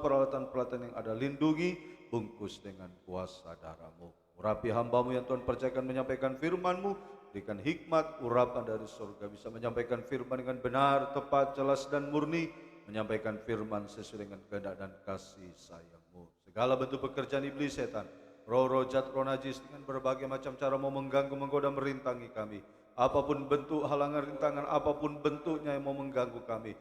peralatan-peralatan yang ada. Lindungi, bungkus dengan kuasa darah-Mu. Urapi hamba-Mu yang Tuhan percayakan menyampaikan firman-Mu, berikan hikmat, urapan dari surga, bisa menyampaikan firman dengan benar, tepat, jelas dan murni, menyampaikan firman sesuai dengan kehendak dan kasih sayang-Mu. Segala bentuk pekerjaan iblis setan, roh-roh jahat, roh najis dengan berbagai macam cara mau mengganggu, menggoda, merintangi kami. Apapun bentuk halangan, rintangan, apapun bentuknya yang mau mengganggu kami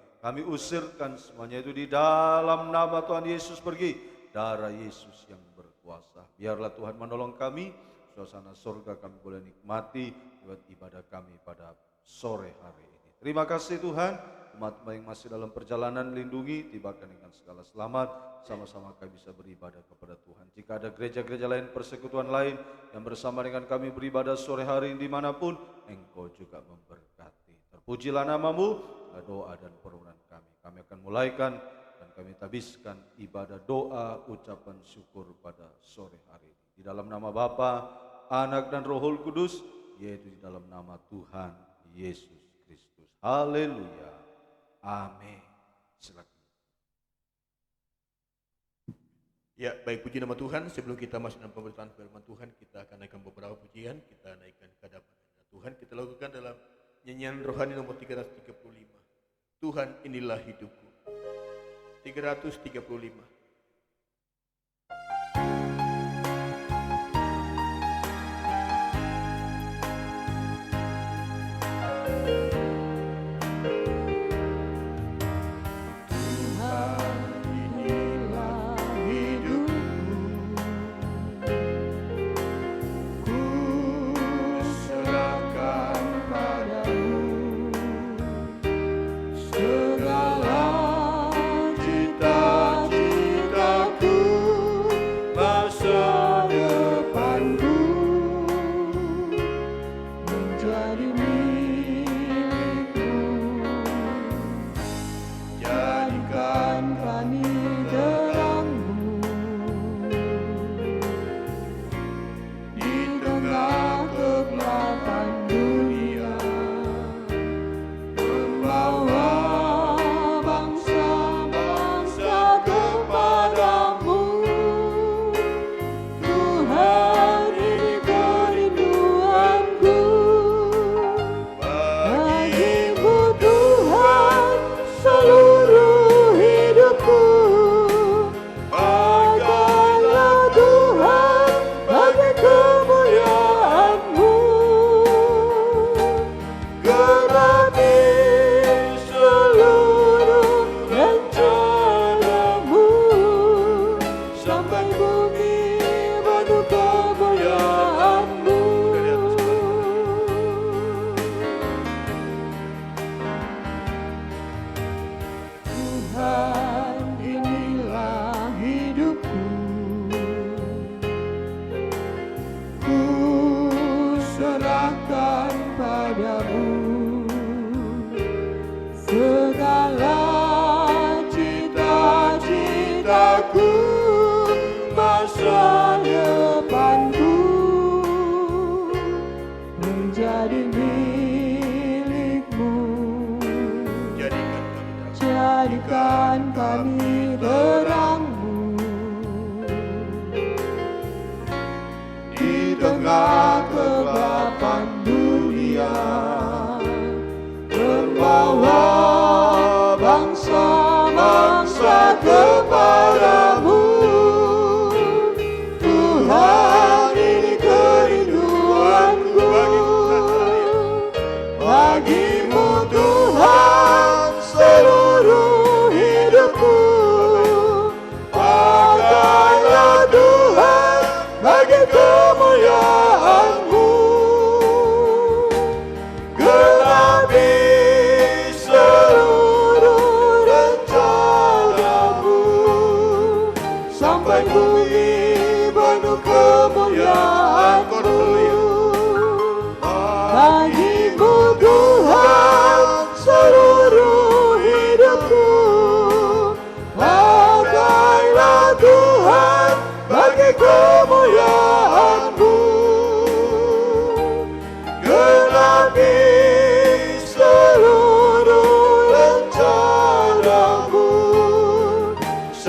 usirkan semuanya itu di dalam nama Tuhan Yesus. Pergi, darah Yesus yang berkuasa. Biarlah Tuhan menolong kami, suasana surga kami boleh nikmati buat ibadah kami pada sore hari ini. Terima kasih Tuhan, umat yang masih dalam perjalanan lindungi, tibakan dengan segala selamat, sama-sama kami bisa beribadah kepada Tuhan. Jika ada gereja-gereja lain, persekutuan lain yang bersama dengan kami beribadah sore hari dimanapun, Engkau juga memberkati. Terpujilah nama-Mu, doa dan permohonan kami. Kami akan mulaikan dan kami tabiskan ibadah doa ucapan syukur pada sore hari ini. Di dalam nama Bapa, Anak dan Roh Kudus, yaitu di dalam nama Tuhan Yesus Kristus. Haleluya. Amin. Silakan. Ya, baik, puji nama Tuhan. Sebelum kita masuk dalam pemberitaan firman Tuhan, kita akan naikkan beberapa pujian. Kita naikkan ke hadapan Tuhan. Kita lakukan dalam nyanyian rohani nomor 335. Tuhan inilah hidupku. 335.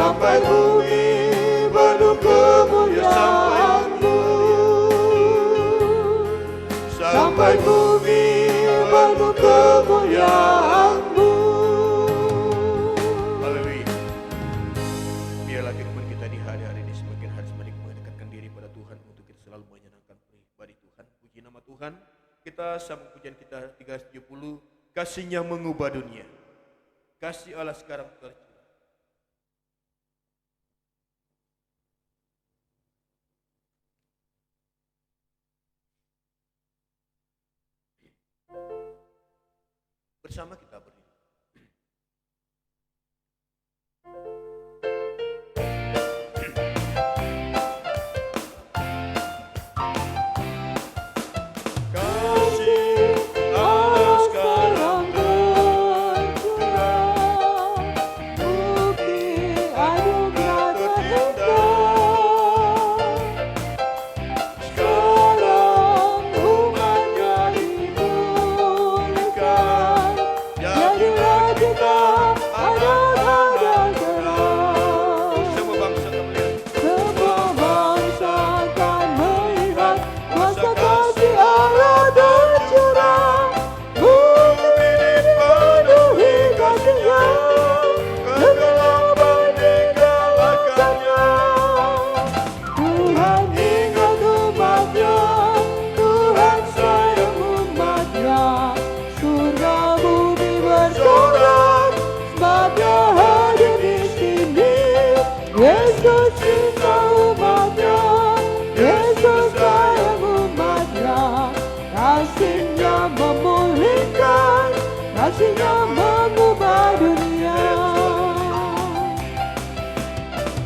sampai bumi penuh kemuliaan-Mu, sampai bumi penuh kemuliaan-Mu. Haleluya. Biarlah kehidupan kita di hari-hari ini semakin hari semakin mendekatkan diri pada Tuhan untuk kita selalu menyenangkan pribadi Tuhan. Puji nama Tuhan. Kita sambung pujian kita 370, kasih-Nya mengubah dunia. Kasih Allah sekarang tercurah. Bersama kita berdiri. Kasih Allah sekarang tercurah, bukti anugerah terindah. Sekarang umat-Nya dipulihkan, jadilah kita anak-anak keras. Semua bangsa akan melihat kuasa kasih Allah tercurah, bumi dipenuhi kasih-Nya, kegelapan dikalahkan-Nya. Tuhan ingat umat-Nya, Tuhan sayang umat-Nya, surga bumi bersorak, sebab-Nya hadir di sini. Yesus cinta umat-Nya, Yesus sayang umat-Nya, kasih-Nya memulihkan, kasih-Nya mengubah dunia.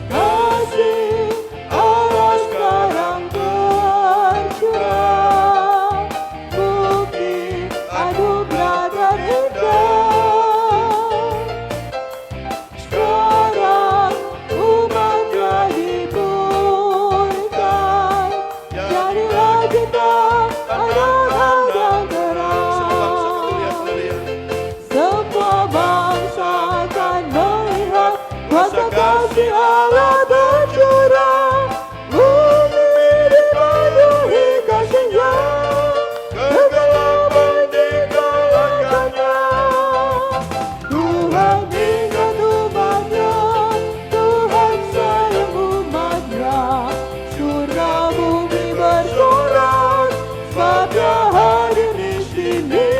Kasih Allah sekarang tercurah, bukti anugerah terindah. Sekarang umat-Nya dipulihkan, jadilah kita anak-anak keras. Semua bangsa akan melihat kuasa kasih Allah tercurah, bumi dipenuhi kasih-Nya, kegelapan dikalahkan-Nya. Tuhan ingat umat-Nya, Tuhan sayang umat-Nya, surga bumi bersorak, sebab-Nya hadir di sini.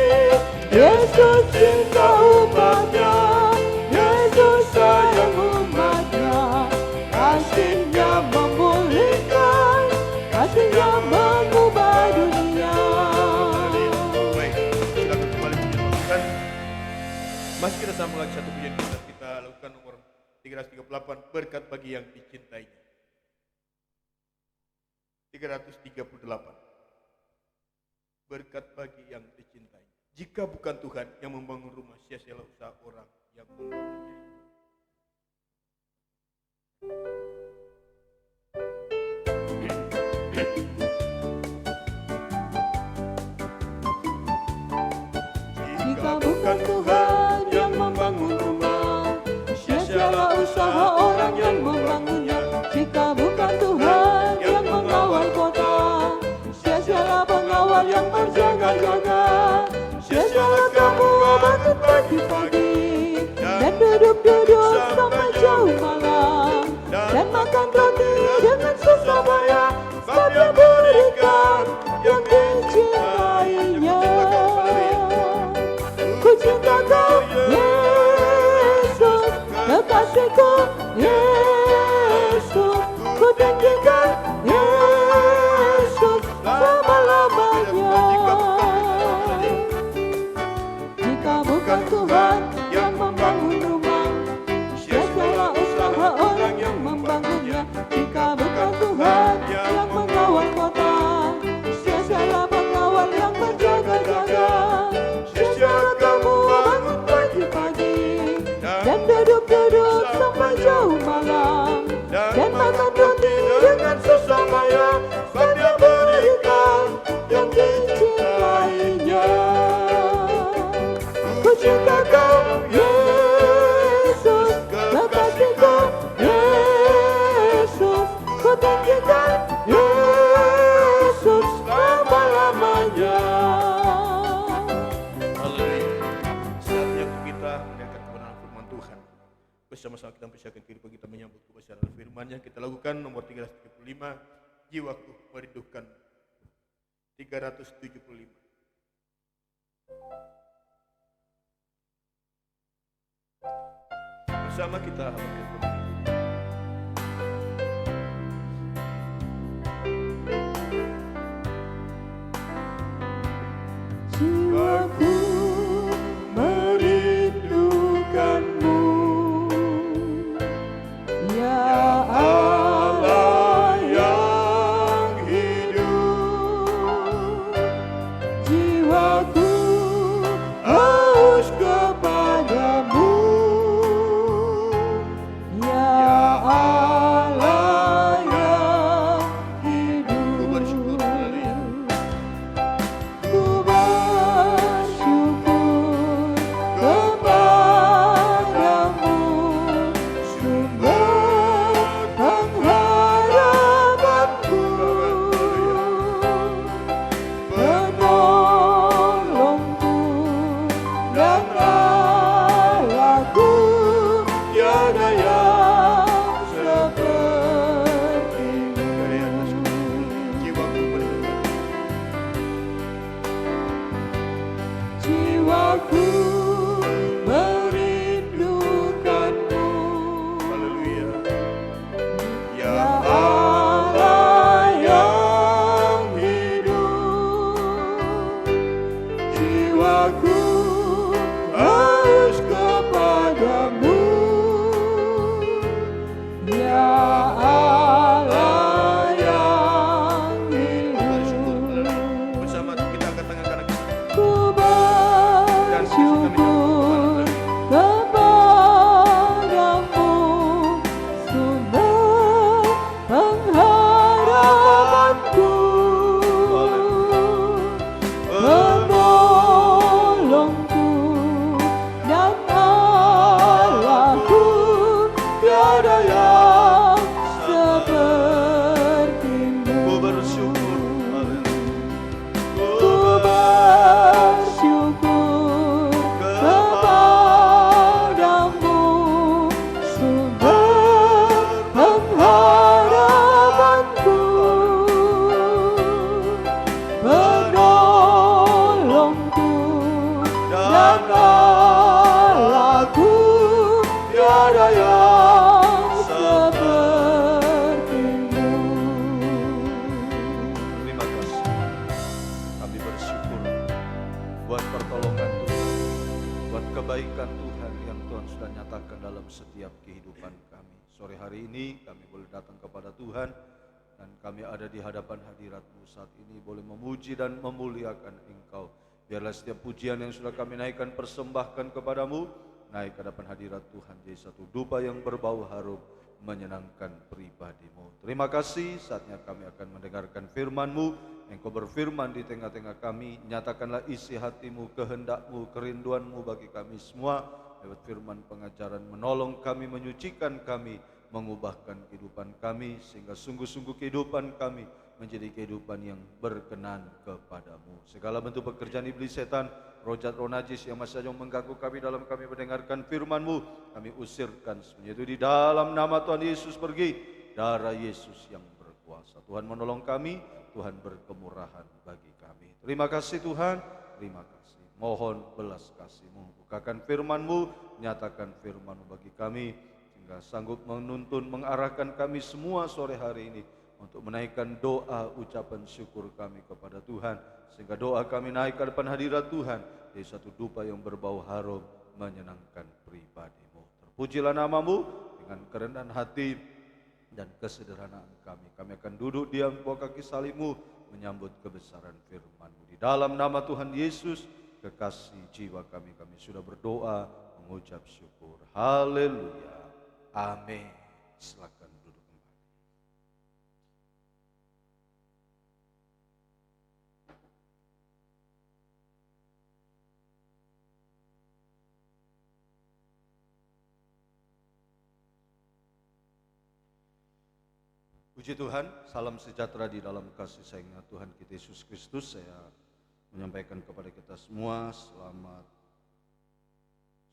Yesus cinta umat-Nya, Yesus sayang umat-Nya, kasih-Nya memulihkan, kasih-Nya mengubah dunia. Baik, silakan kembali pujian masukan. Masih kita sambung lagi satu pujian kita lakukan nomor 338, berkat bagi yang dicintainya. 338, berkat bagi yang dicintainya. Jika bukan Tuhan yang membangun rumah, sia-sialah usaha orang yang membangunnya. Jika bukan Tuhan yang membangun rumah, sia-sialah usaha orang yang membangunnya. Jika bukan Tuhan yang mengawal kota, sia-sialah pengawal yang berjaga-jaga. Sia-sialah kamu bangun pagi-pagi dan duduk-duduk sampai jauh malam, dan makan roti dengan susah payah, sebab Dia berikan yang dicintainya. Ku cinta Kau Yesus, kekasihku Yesus, ku tinggikan Yesus selama-lamanya. Jika bukan Tuhan bangkitkan Yesus selama-lamanya. Haleluya. Saatnya kita mendengarkan kebenaran firman Tuhan. Bersama-sama kita mempersiapkan kehidupan kita menyambut kebesaran firman-Nya. Kita lakukan nomor 335, jiwaku merindukan. 375. Bersama kita mendengarkan firman. Jiwaku merindukanmu, ya Allah yang hidup. Jiwaku haus kepadamu, ya Allah yang hidup. Ku bersyukur kepadamu, sumber pengharapanku, penolongku dan Allahku, tiada yang sepertimu. Jiwaku merindukan. Jiwaku merindukanmu, Haleluya. ya Allah yang hidup. Jiwaku haus kepadamu, ya Allah yang hidup. Bersama kita angkat tangan kanan kita. Ku bersyukur kepadamu, sumber pengharapanku, penolongku dan Allahku, tiada yang sepertimu. Ku bersyukur, Ku bersyukur kepadamu, sumber pengharapanku, penolongku dan Allahku, tiada yang sepertimu. terima kasih. Kami bersyukur buat pertolongan Tuhan, buat kebaikan Tuhan yang Tuhan sudah nyatakan dalam setiap kehidupan kami. Sore hari ini kami boleh datang kepada Tuhan dan kami ada di hadapan hadirat-Mu saat ini boleh memuji dan memuliakan Engkau. Biarlah setiap pujian yang sudah kami naikkan persembahkan kepadamu, naik ke hadapan hadirat Tuhan jadi satu dupa yang berbau harum menyenangkan pribadi-Mu. Terima kasih, saatnya kami akan mendengarkan firman-Mu. Engkau berfirman di tengah-tengah kami, nyatakanlah isi hati-Mu, kehendak-Mu, kerinduan-Mu bagi kami semua. Lewat firman pengajaran menolong kami, menyucikan kami, mengubahkan kehidupan kami, sehingga sungguh-sungguh kehidupan kami menjadi kehidupan yang berkenan kepadamu. Segala bentuk pekerjaan iblis setan, roh jahat, roh najis yang masih saja mengganggu kami dalam kami mendengarkan firman-Mu, kami usirkan semuanya itu di dalam nama Tuhan Yesus. Pergi, darah Yesus yang berkuasa. Tuhan menolong kami, Tuhan berkemurahan bagi kami. Terima kasih Tuhan, terima kasih. Mohon belas kasih-Mu, bukakan firman-Mu, nyatakan firman-Mu bagi kami, sehingga sanggup menuntun, mengarahkan kami semua sore hari ini untuk menaikkan doa ucapan syukur kami kepada Tuhan, sehingga doa kami naik ke depan hadirat Tuhan jadi satu dupa yang berbau harum menyenangkan pribadi-Mu. Terpujilah nama-Mu dengan kerendahan hati dan kesederhanaan kami. Kami akan duduk diam di bawah kaki salib-Mu menyambut kebesaran firman-Mu. Di dalam nama Tuhan Yesus, kekasih jiwa kami, kami sudah berdoa mengucap syukur. Haleluya. Amin. Silakan duduk kembali. Puji Tuhan, salam sejahtera di dalam kasih sayangnya Tuhan kita Yesus Kristus. Saya menyampaikan kepada kita semua selamat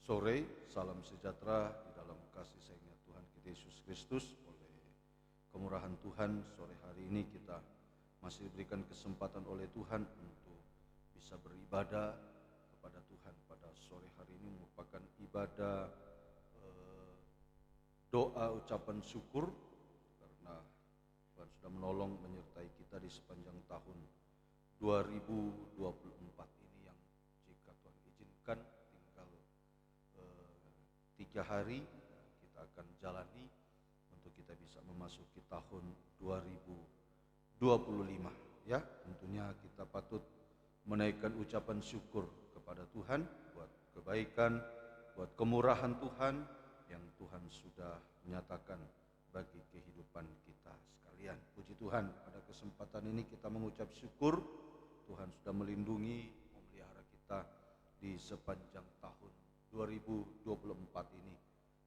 sore, salam sejahtera di dalam kasih sayangnya Tuhan kita Yesus Kristus. Oleh kemurahan Tuhan, sore hari ini kita masih diberikan kesempatan oleh Tuhan untuk bisa beribadah kepada Tuhan pada sore hari ini. Merupakan ibadah doa ucapan syukur karena Tuhan sudah menolong menyertai kita di sepanjang tahun 2024 ini, yang jika Tuhan izinkan tinggal 3 hari kita akan jalani untuk kita bisa memasuki tahun 2025 ya. Tentunya kita patut menaikkan ucapan syukur kepada Tuhan buat kebaikan, buat kemurahan Tuhan yang Tuhan sudah menyatakan bagi kehidupan kita sekalian. Puji Tuhan, pada kesempatan ini kita mengucap syukur Tuhan sudah melindungi, memelihara kita di sepanjang tahun 2024 ini.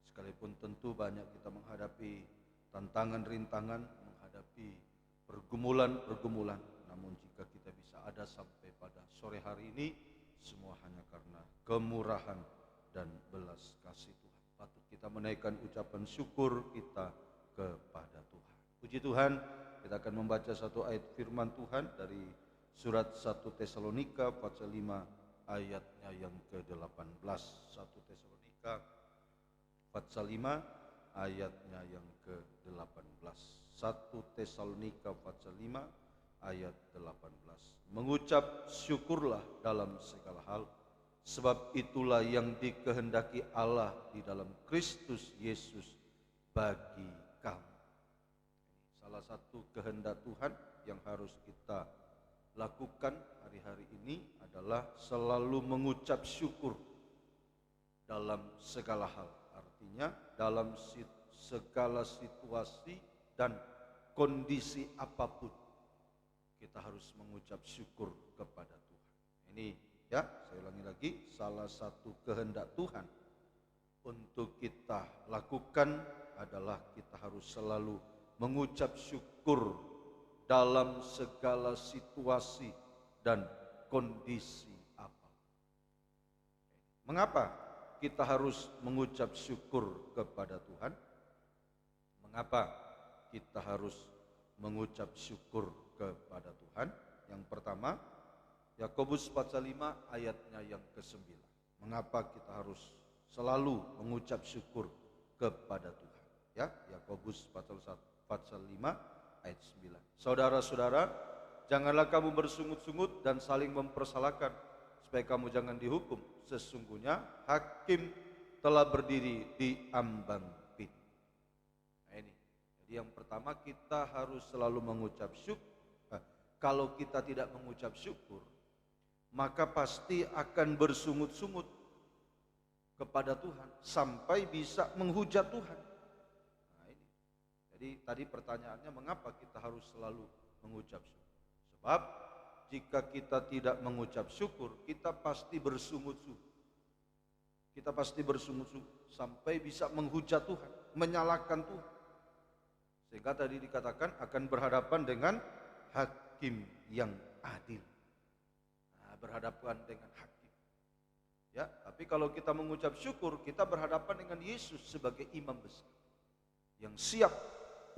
Sekalipun tentu banyak kita menghadapi tantangan, rintangan, menghadapi pergumulan-pergumulan, namun jika kita bisa ada sampai pada sore hari ini, semua hanya karena kemurahan dan belas kasih Tuhan. Patut kita menaikkan ucapan syukur kita kepada Tuhan. Puji Tuhan, kita akan membaca satu ayat firman Tuhan dari surat 1 Tesalonika pasal 5 ayatnya yang ke-18. 1 Tesalonika pasal 5 ayatnya yang ke-18. 1 Tesalonika pasal 5 ayat 18. Mengucap syukurlah dalam segala hal, sebab itulah yang dikehendaki Allah di dalam Kristus Yesus bagi kamu. Salah satu kehendak Tuhan yang harus kita lakukan hari-hari ini adalah selalu mengucap syukur dalam segala hal. Artinya dalam segala situasi dan kondisi apapun kita harus mengucap syukur kepada Tuhan. Ini ya, saya ulangi lagi, salah satu kehendak Tuhan untuk kita lakukan adalah kita harus selalu mengucap syukur dalam segala situasi dan kondisi apa. Mengapa kita harus mengucap syukur kepada Tuhan? Mengapa kita harus mengucap syukur kepada Tuhan? Yang pertama, Yakobus pasal 5 ayatnya yang ke-9. Mengapa kita harus selalu mengucap syukur kepada Tuhan? Ya, Yakobus pasal 5 ayat 9. Saudara-saudara, janganlah kamu bersungut-sungut dan saling mempersalahkan, supaya kamu jangan dihukum. Sesungguhnya hakim telah berdiri di ambang pintu. Nah ini. Jadi yang pertama, kita harus selalu mengucap syukur. Kalau kita tidak mengucap syukur, maka pasti akan bersungut-sungut kepada Tuhan sampai bisa menghujat Tuhan. Nah ini. Jadi tadi pertanyaannya, mengapa kita harus selalu mengucap syukur? Sebab jika kita tidak mengucap syukur, kita pasti bersungut-sungut. Kita pasti bersungut-sungut sampai bisa menghujat Tuhan, menyalahkan Tuhan. Sehingga tadi dikatakan akan berhadapan dengan hakim yang adil. Berhadapan dengan hakim. Ya, tapi kalau kita mengucap syukur, kita berhadapan dengan Yesus sebagai imam besar yang siap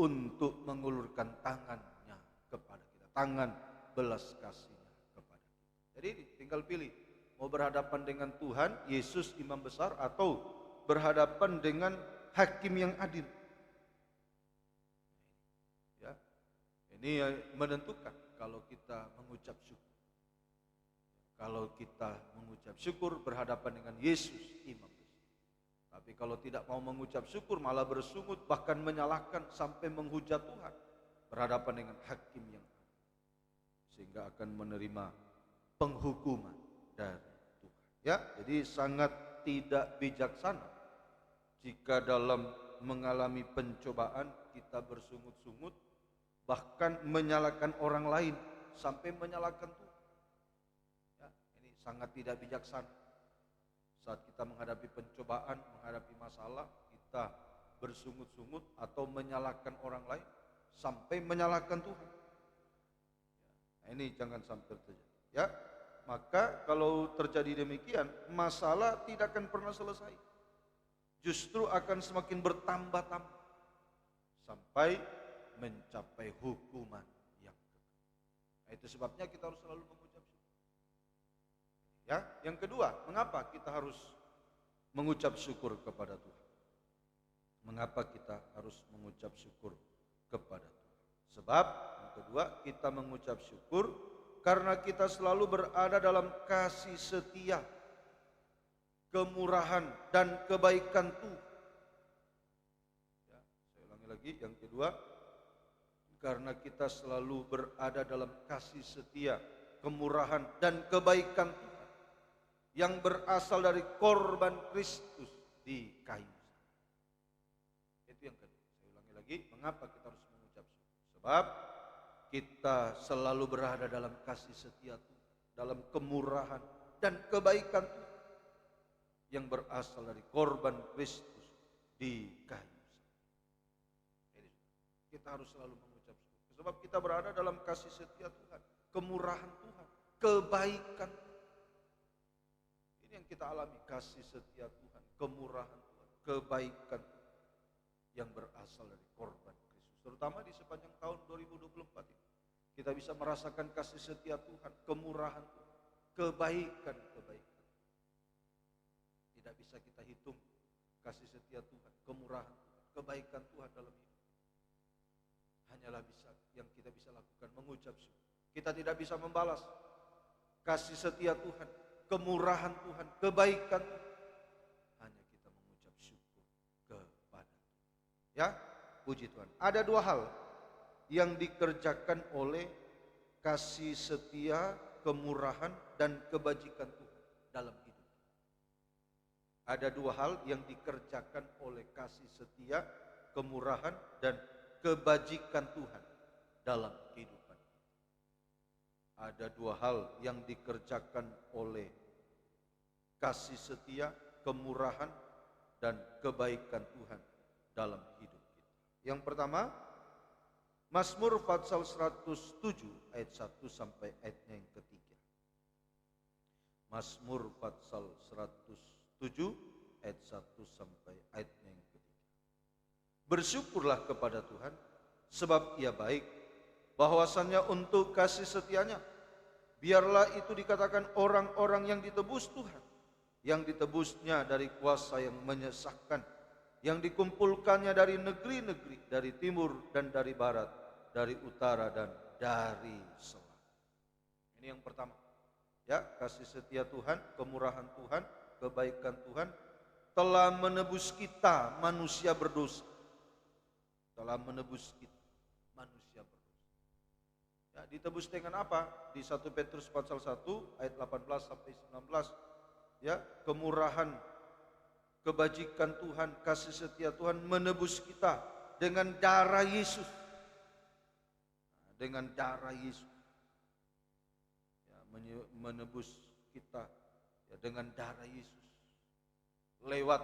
untuk mengulurkan tangannya kepada kita, tangan belas kasihnya kepada kita. Jadi tinggal pilih, mau berhadapan dengan Tuhan, Yesus imam besar, atau berhadapan dengan hakim yang adil. Ya, ini menentukan kalau kita mengucap syukur. Kalau kita mengucap syukur berhadapan dengan Yesus imam besar. Tapi kalau tidak mau mengucap syukur malah bersungut, bahkan menyalahkan sampai menghujat Tuhan, berhadapan dengan hakim yang adil, sehingga akan menerima penghukuman dari Tuhan. Ya, jadi sangat tidak bijaksana jika dalam mengalami pencobaan kita bersungut-sungut, bahkan menyalahkan orang lain sampai menyalahkan Tuhan. Sangat tidak bijaksana. Saat kita menghadapi pencobaan, menghadapi masalah, kita bersungut-sungut atau menyalahkan orang lain sampai menyalahkan Tuhan. Nah, ini jangan sampai terjadi. Ya, maka kalau terjadi demikian, masalah tidak akan pernah selesai. Justru akan semakin bertambah-tambah sampai mencapai hukuman yang kekal. Nah, itu sebabnya kita harus selalu mengucap syukur. Ya, yang kedua, mengapa kita harus mengucap syukur kepada Tuhan? Mengapa kita harus mengucap syukur kepada Tuhan? Sebab yang kedua, kita mengucap syukur karena kita selalu berada dalam kasih setia, kemurahan dan kebaikan Tuhan. Ya, saya ulangi lagi, yang kedua, karena kita selalu berada dalam kasih setia, kemurahan dan kebaikan Tuhan yang berasal dari korban Kristus di kayu. Itu yang kedua. Saya ulangi lagi, mengapa kita harus mengucap syukur? Sebab kita selalu berada dalam kasih setia Tuhan, dalam kemurahan dan kebaikan Tuhan yang berasal dari korban Kristus di kayu. Kita harus selalu mengucap syukur. Sebab kita berada dalam kasih setia Tuhan, kemurahan Tuhan, kebaikan Tuhan. Ini yang kita alami, kasih setia Tuhan, kemurahan Tuhan, kebaikan Tuhan yang berasal dari korban Kristus. Terutama di sepanjang tahun 2024 ini. Kita bisa merasakan kasih setia Tuhan, kemurahan Tuhan, kebaikan-kebaikan. Tidak bisa kita hitung kasih setia Tuhan, kemurahan Tuhan, kebaikan Tuhan dalam hidup. Hanyalah yang kita bisa lakukan mengucap syukur. Kita tidak bisa membalas kasih setia Tuhan, kemurahan Tuhan, kebaikan Tuhan. Hanya kita mengucap syukur kepada Tuhan. Ya, puji Tuhan. Ada dua hal yang dikerjakan oleh kasih setia, kemurahan dan kebajikan Tuhan dalam hidup. Ada dua hal yang dikerjakan oleh kasih setia, kemurahan dan kebajikan Tuhan dalam kehidupan. Ada dua hal yang dikerjakan oleh kasih setia, kemurahan dan kebaikan Tuhan dalam hidup kita. Yang pertama, Mazmur pasal 107 ayat 1 sampai ayatnya yang ketiga. Mazmur pasal 107 ayat 1 sampai ayatnya yang ketiga. Bersyukurlah kepada Tuhan sebab Ia baik, bahwasannya untuk kasih setianya. Biarlah itu dikatakan orang-orang yang ditebus Tuhan, yang ditebusnya dari kuasa yang menyesakkan, yang dikumpulkannya dari negeri-negeri, dari timur dan dari barat, dari utara dan dari selatan. Ini yang pertama. Ya, kasih setia Tuhan, kemurahan Tuhan, kebaikan Tuhan telah menebus kita manusia berdosa. Telah menebus kita manusia berdosa. Ya, ditebus dengan apa? Di 1 Petrus pasal 1 ayat 18 sampai 19. Ya, kemurahan, kebajikan Tuhan, kasih setia Tuhan menebus kita dengan darah Yesus. Dengan darah Yesus. Ya, menebus kita ya, dengan darah Yesus. Lewat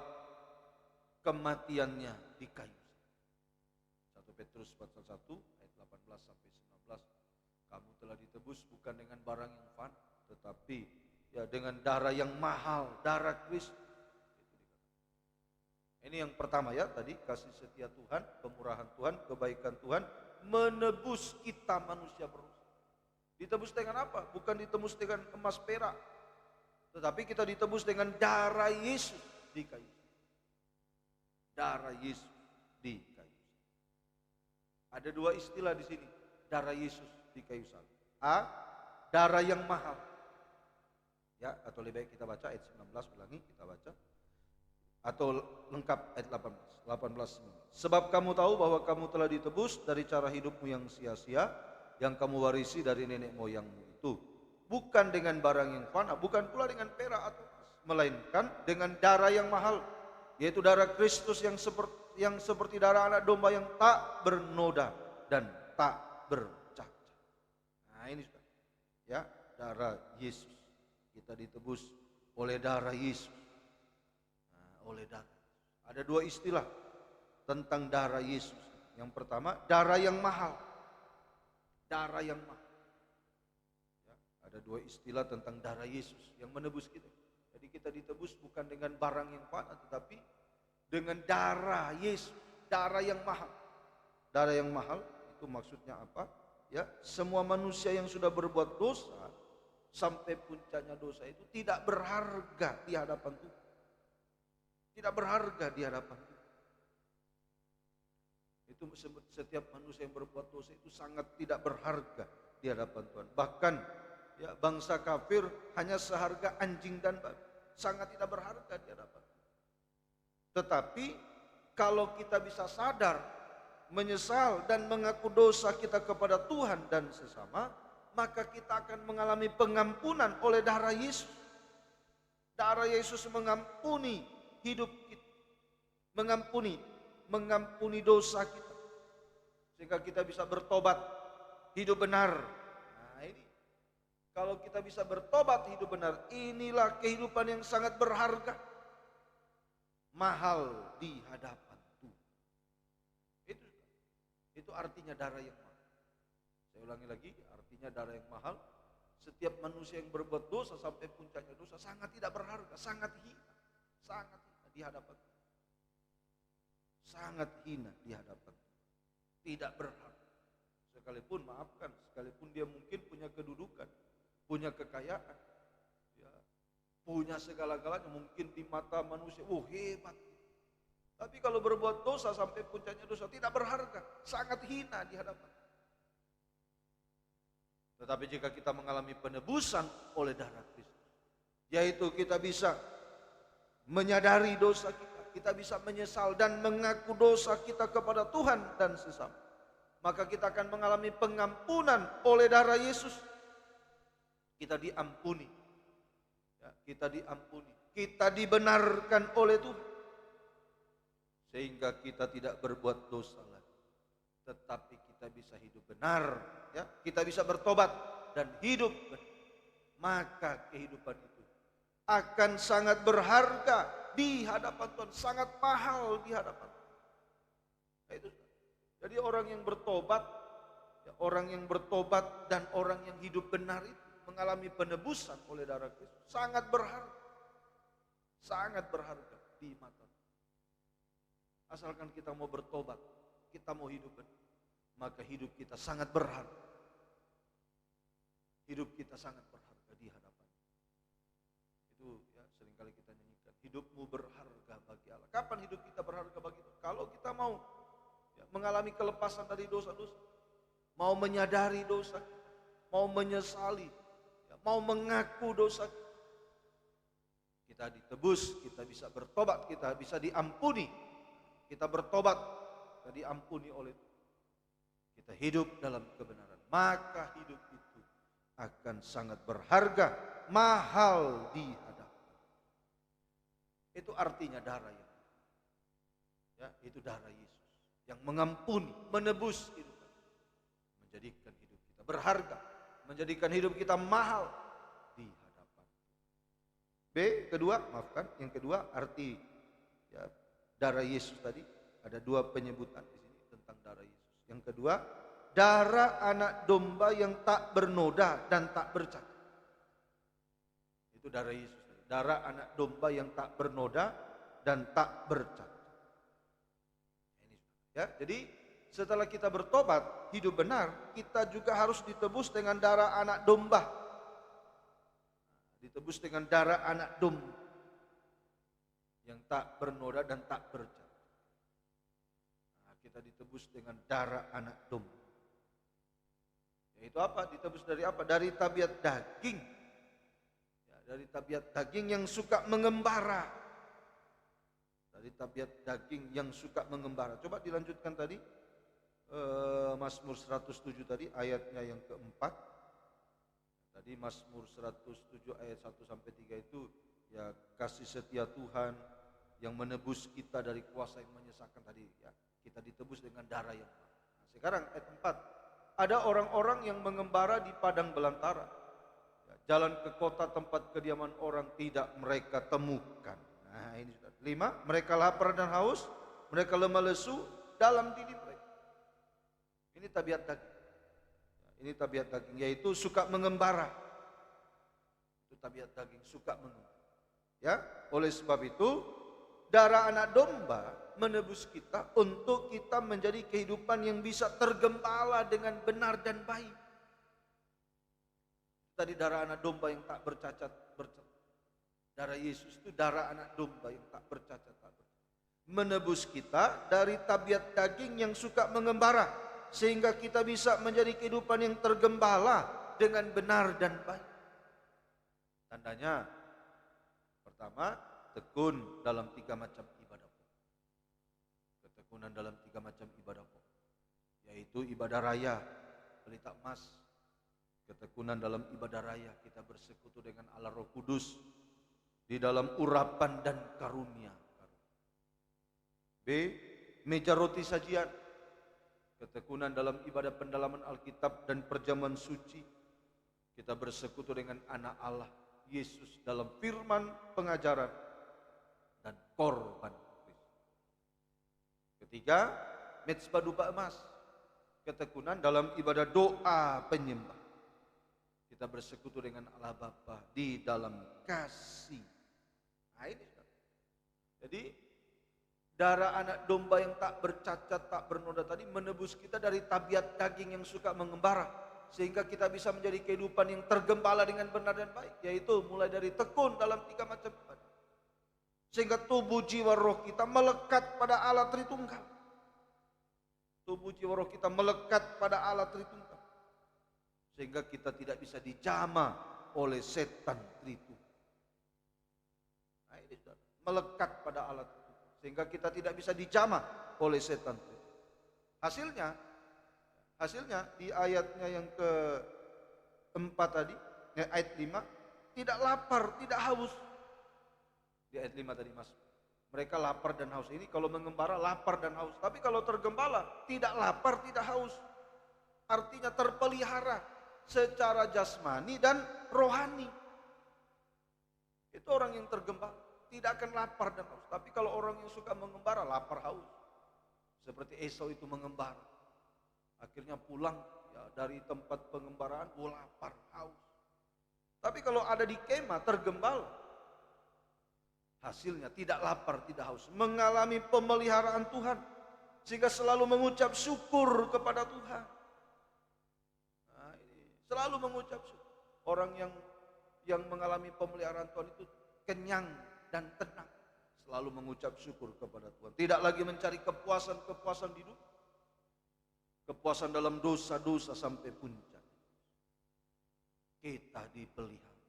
kematiannya di kayu. 1 Petrus pasal 1 ayat 18 sampai 19. Kamu telah ditebus bukan dengan barang yang fana, tetapi ya dengan darah yang mahal, darah Kristus. Ini yang pertama ya, tadi kasih setia Tuhan, kemurahan Tuhan, kebaikan Tuhan menebus kita manusia berdosa. Ditebus dengan apa? Bukan ditebus dengan emas perak, tetapi kita ditebus dengan darah Yesus di kayu. Darah Yesus di kayu. Ada dua istilah di sini, darah Yesus di kayu salib. A, darah yang mahal. Ya, atau lebih baik kita baca ayat 19, ulangi kita baca. Atau lengkap ayat 18, 19. Sebab kamu tahu bahwa kamu telah ditebus dari cara hidupmu yang sia-sia, yang kamu warisi dari nenek moyangmu itu. Bukan dengan barang yang fana, bukan pula dengan perak atau emas, melainkan dengan darah yang mahal, yaitu darah Kristus yang seperti darah anak domba yang tak bernoda dan tak bercacat. Nah ini sudah, ya, darah Yesus. Kita ditebus oleh darah Yesus. Oleh darah. Ada dua istilah tentang darah Yesus. Yang pertama, darah yang mahal. Darah yang mahal. Ya, ada dua istilah tentang darah Yesus yang menebus kita. Jadi kita ditebus bukan dengan barang yang fana, tetapi dengan darah Yesus, darah yang mahal. Darah yang mahal itu maksudnya apa? Ya, semua manusia yang sudah berbuat dosa sampai puncaknya dosa itu tidak berharga di hadapan Tuhan. Tidak berharga di hadapan Tuhan. Itu setiap manusia yang berbuat dosa itu sangat tidak berharga di hadapan Tuhan. Bahkan ya, bangsa kafir hanya seharga anjing dan babi, sangat tidak berharga di hadapan Tuhan. Tetapi kalau kita bisa sadar, menyesal dan mengaku dosa kita kepada Tuhan dan sesama, maka kita akan mengalami pengampunan oleh darah Yesus. Darah Yesus mengampuni hidup kita, mengampuni dosa kita, sehingga kita bisa bertobat, hidup benar. Nah ini, kalau kita bisa bertobat, hidup benar, inilah kehidupan yang sangat berharga, mahal di hadapan Tuhan. Itu artinya darah yang mahal. Saya ulangi lagi, artinya darah yang mahal. Setiap manusia yang berbuat dosa sampai puncaknya dosa sangat tidak berharga, sangat hina di hadapan Tuhan. Sangat hina di hadapan Tuhan. Tidak berharga. Sekalipun, maafkan, sekalipun dia mungkin punya kedudukan, punya kekayaan, ya, punya segala-galanya, mungkin di mata manusia, hebat. Tapi kalau berbuat dosa sampai puncaknya dosa tidak berharga, sangat hina di hadapan. Tetapi jika kita mengalami penebusan oleh darah Kristus, yaitu kita bisa menyadari dosa kita bisa menyesal dan mengaku dosa kita kepada Tuhan dan sesama, maka kita akan mengalami pengampunan oleh darah Yesus. Kita diampuni, ya, kita diampuni, kita dibenarkan oleh Tuhan, sehingga kita tidak berbuat dosa lagi, tetapi kita bisa hidup benar, ya, kita bisa bertobat dan hidup benar. Maka kehidupan itu akan sangat berharga di hadapan Tuhan, sangat mahal di hadapan Tuhan. Nah, itu. Jadi orang yang bertobat, ya, orang yang bertobat dan orang yang hidup benar itu mengalami penebusan oleh darah Kristus, sangat berharga, sangat berharga di mata Tuhan. Asalkan kita mau bertobat, kita mau hidup benar, maka hidup kita sangat berharga. Hidup kita sangat berharga di hadapan. Itu ya seringkali kita nyanyikan, hidupmu berharga bagi Allah. Kapan hidup kita berharga bagi Tuhan? Kalau kita mau ya, mengalami kelepasan dari dosa-dosa, mau menyadari dosa, mau menyesali, ya, mau mengaku dosa, kita ditebus, kita bisa bertobat, kita bisa diampuni. Kita bertobat, kita diampuni oleh Tuhan. Kita hidup dalam kebenaran, maka hidup itu akan sangat berharga, mahal di hadapan. Itu artinya darah yang, ya, itu darah Yesus yang mengampuni, menebus hidup kita, menjadikan hidup kita berharga, menjadikan hidup kita mahal di hadapan. Yang kedua arti ya, darah Yesus tadi, ada dua penyebutan di sini tentang darah Yesus. Yang kedua, darah anak domba yang tak bernoda dan tak bercacat. Itu darah Yesus. Darah anak domba yang tak bernoda dan tak bercacat. Ini, ya, jadi setelah kita bertobat, hidup benar, kita juga harus ditebus dengan darah anak domba. Ditebus dengan darah anak domba yang tak bernoda dan tak bercacat. Kita ditebus dengan darah anak domba. Yaitu apa? Ditebus dari apa? Dari tabiat daging. Ya, dari tabiat daging yang suka mengembara. Dari tabiat daging yang suka mengembara. Coba dilanjutkan tadi. Mazmur 107 tadi ayatnya yang keempat. Tadi Mazmur 107 ayat 1 sampai 3 itu ya kasih setia Tuhan yang menebus kita dari kuasa yang menyesakan tadi ya. Kita ditebus dengan darah yang mahal. Nah, sekarang ayat 4. Ada orang-orang yang mengembara di padang belantara. Ya, jalan ke kota tempat kediaman orang tidak mereka temukan. Nah ini sudah. 5. Mereka lapar dan haus. Mereka lemah lesu dalam diri mereka. Ini tabiat daging. Ini tabiat daging, yaitu suka mengembara. Itu tabiat daging, suka mengembara. Ya, oleh sebab itu darah anak domba menebus kita untuk kita menjadi kehidupan yang bisa tergembala dengan benar dan baik. Tadi darah anak domba yang tak bercacat. Darah Yesus itu darah anak domba yang tak bercacat. Menebus kita dari tabiat daging yang suka mengembara, sehingga kita bisa menjadi kehidupan yang tergembala dengan benar dan baik. Tandanya, pertama, tekun dalam 3 macam ibadah pokok. Ketekunan dalam 3 macam ibadah pokok, yaitu ibadah raya, pelita emas. Ketekunan dalam ibadah raya, kita bersekutu dengan Allah Roh Kudus di dalam urapan dan karunia. B. Meja roti sajian. Ketekunan dalam ibadah pendalaman Alkitab dan perjamuan suci. Kita bersekutu dengan anak Allah, Yesus, dalam firman pengajaran dan korban Kristus. Ketiga, mezbah dupa emas. Ketekunan dalam ibadah doa penyembah. Kita bersekutu dengan Allah Bapa di dalam kasih. Nah ini. Jadi darah anak domba yang tak bercacat, tak bernoda tadi menebus kita dari tabiat daging yang suka mengembara, sehingga kita bisa menjadi kehidupan yang tergembala dengan benar dan baik, yaitu mulai dari tekun dalam 3 macam ibadah, sehingga tubuh jiwa roh kita melekat pada Allah Tritunggal. Tubuh jiwa roh kita melekat pada Allah Tritunggal, sehingga kita tidak bisa dijamah oleh setan Tritunggal. Nah ini melekat pada Allah Tritunggal, sehingga kita tidak bisa dijamah oleh setan Tritunggal. Hasilnya di ayatnya yang ke-4 tadi, ayat 5, tidak lapar, tidak haus. Di ayat 5 tadi Mas, mereka lapar dan haus. Ini kalau mengembara lapar dan haus, tapi kalau tergembala tidak lapar, tidak haus. Artinya terpelihara secara jasmani dan rohani. Itu orang yang tergembala, tidak akan lapar dan haus. Tapi kalau orang yang suka mengembara, lapar haus. Seperti Esau itu mengembara, akhirnya pulang ya, dari tempat pengembaraan, lapar haus. Tapi kalau ada di kemah tergembala, hasilnya tidak lapar, tidak haus, mengalami pemeliharaan Tuhan, sehingga selalu mengucap syukur kepada Tuhan. Selalu mengucap syukur. Orang yang mengalami pemeliharaan Tuhan itu kenyang dan tenang. Selalu mengucap syukur kepada Tuhan. Tidak lagi mencari kepuasan di dunia. Kepuasan dalam dosa-dosa sampai puncak. Kita dipelihara.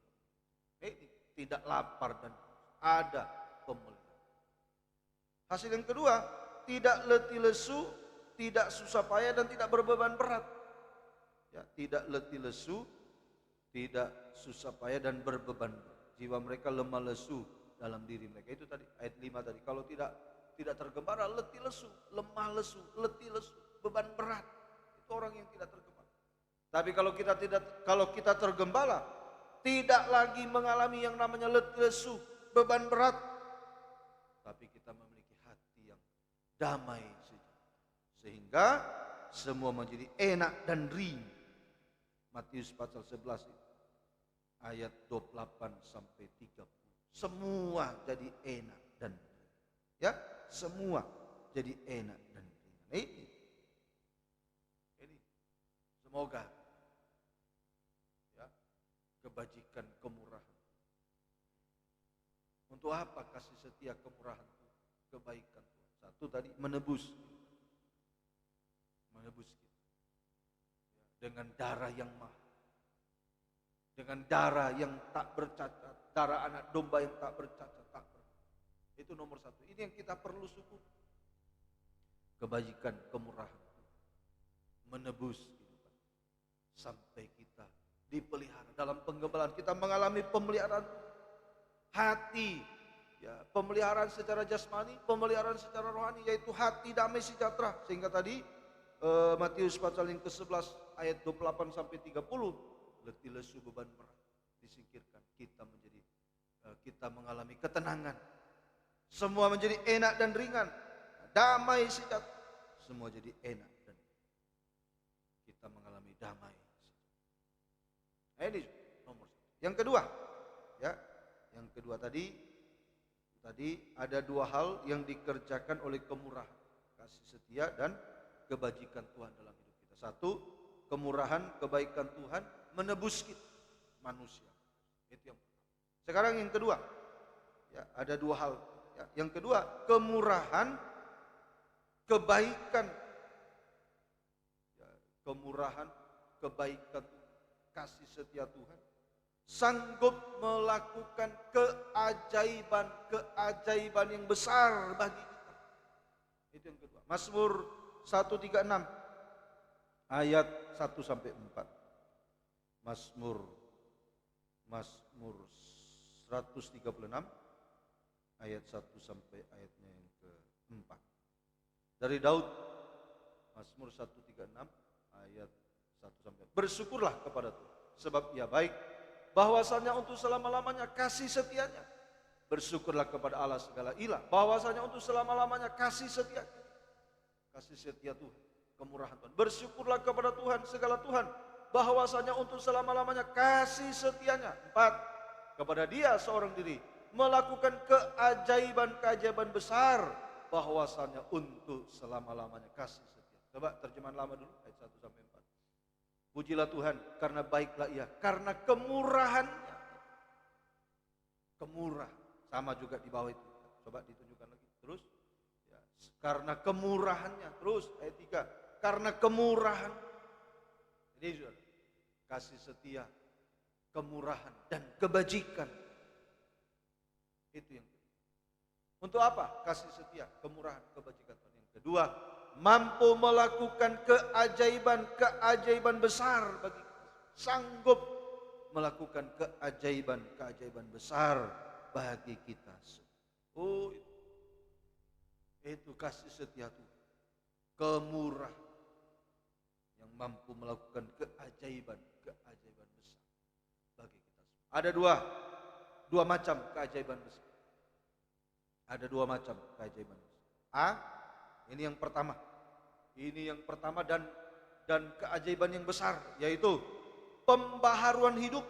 Tidak lapar dan ada pemeliharaan. Hasil yang kedua, tidak letih lesu, tidak susah payah dan tidak berbeban berat. Ya, tidak letih lesu, tidak susah payah dan berbeban berat. Jiwa mereka lemah lesu dalam diri mereka. Itu tadi ayat 5 tadi. Kalau tidak tergembara, letih lesu, lemah lesu, letih lesu, beban berat. Itu orang yang tidak tergembala. Tapi kalau kita tergembala, tidak lagi mengalami yang namanya letih lesu, beban berat. Tapi kita memiliki hati yang damai sehingga semua menjadi enak dan ringan. Matius pasal 11 ayat 28 sampai 30. Semua jadi enak dan ringan. Ya, semua jadi enak dan ringan. Ini semoga ya, kebajikan, kemurahan. Untuk apa kasih setia, kemurahan, kebaikan Tuhan? Satu tadi menebus kita dengan darah yang mahal, dengan darah yang tak bercacat, darah anak domba yang tak bercacat, tak bercacat. Itu nomor satu. Ini yang kita perlu syukur. Kebajikan, kemurahan, menebus kehidupan sampai kita dipelihara dalam penggembalaan. Kita mengalami pemeliharaan hati, ya, pemeliharaan secara jasmani, pemeliharaan secara rohani, yaitu hati damai sejahtera. Sehingga tadi Matius pasal yang ke-11 ayat 28 sampai 30, letih lesu beban berat disingkirkan, kita mengalami ketenangan, semua menjadi enak dan ringan, damai sejahtera, semua jadi enak dan damai. Nah, ini nomor satu. Yang kedua, ya, yang kedua tadi ada dua hal yang dikerjakan oleh kemurahan, kasih setia dan kebajikan Tuhan dalam hidup kita. Satu, kemurahan, kebaikan Tuhan menebus kita, manusia. Itu yang pertama. Sekarang yang kedua, ya, ada dua hal. Ya, yang kedua, kemurahan, kebaikan, ya, kemurahan, kebaikan, kasih setia Tuhan sanggup melakukan keajaiban yang besar bagi kita. Itu yang kedua. Mazmur 136 ayat 1 sampai 4. Mazmur 136 ayat 1 sampai ayatnya yang keempat. Dari Daud, Mazmur 136 ayat 1 sampai 4. Bersyukurlah kepada Tuhan, sebab Ia baik, bahwasanya untuk selama-lamanya kasih setianya. Bersyukurlah kepada Allah segala ilah, bahwasanya untuk selama-lamanya kasih setia. Kasih setia Tuhan, kemurahan Tuhan. Bersyukurlah kepada Tuhan segala Tuhan, bahwasanya untuk selama-lamanya kasih setianya. 4. Kepada Dia seorang diri melakukan keajaiban-keajaiban besar, bahwasanya untuk selama-lamanya kasih setia. Coba terjemahan lama dulu ayat 1 sampai 4. Pujilah Tuhan karena baiklah Ia, karena kemurahannya. Kemurah, sama juga di bawah itu. Coba ditunjukkan lagi. Terus, ya, karena kemurahannya. Terus ayat 3, karena kemurahan. Ini sudah kasih setia, kemurahan dan kebajikan. Itu yang kedua. Untuk apa? Kasih setia, kemurahan, kebajikan. Yang kedua, mampu melakukan keajaiban besar bagi kita. Sanggup melakukan keajaiban besar bagi kita. Oh, itu kasih setia Tuhan. Kemurah yang mampu melakukan keajaiban besar bagi kita. Ada dua macam keajaiban besar. Ada dua macam keajaiban besar. Ini yang pertama. Ini yang pertama dan keajaiban yang besar, yaitu pembaharuan hidup.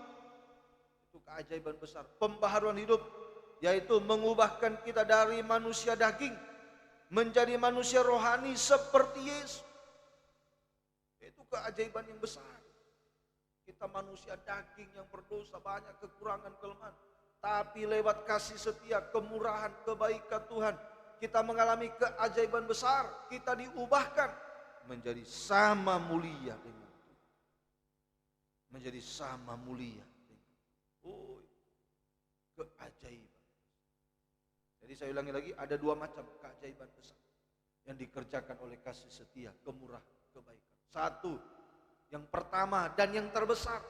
Itu keajaiban besar. Pembaharuan hidup, yaitu mengubahkan kita dari manusia daging menjadi manusia rohani seperti Yesus. Itu keajaiban yang besar. Kita manusia daging yang berdosa, banyak kekurangan, kelemahan. Tapi lewat kasih setia, kemurahan, kebaikan Tuhan, kita mengalami keajaiban besar. Kita diubahkan menjadi sama mulia dengan Tuhan. Menjadi sama mulia dengan keajaiban. Jadi saya ulangi lagi, ada dua macam keajaiban besar yang dikerjakan oleh kasih setia, kemurahan, kebaikan. Satu, yang pertama dan yang terbesar,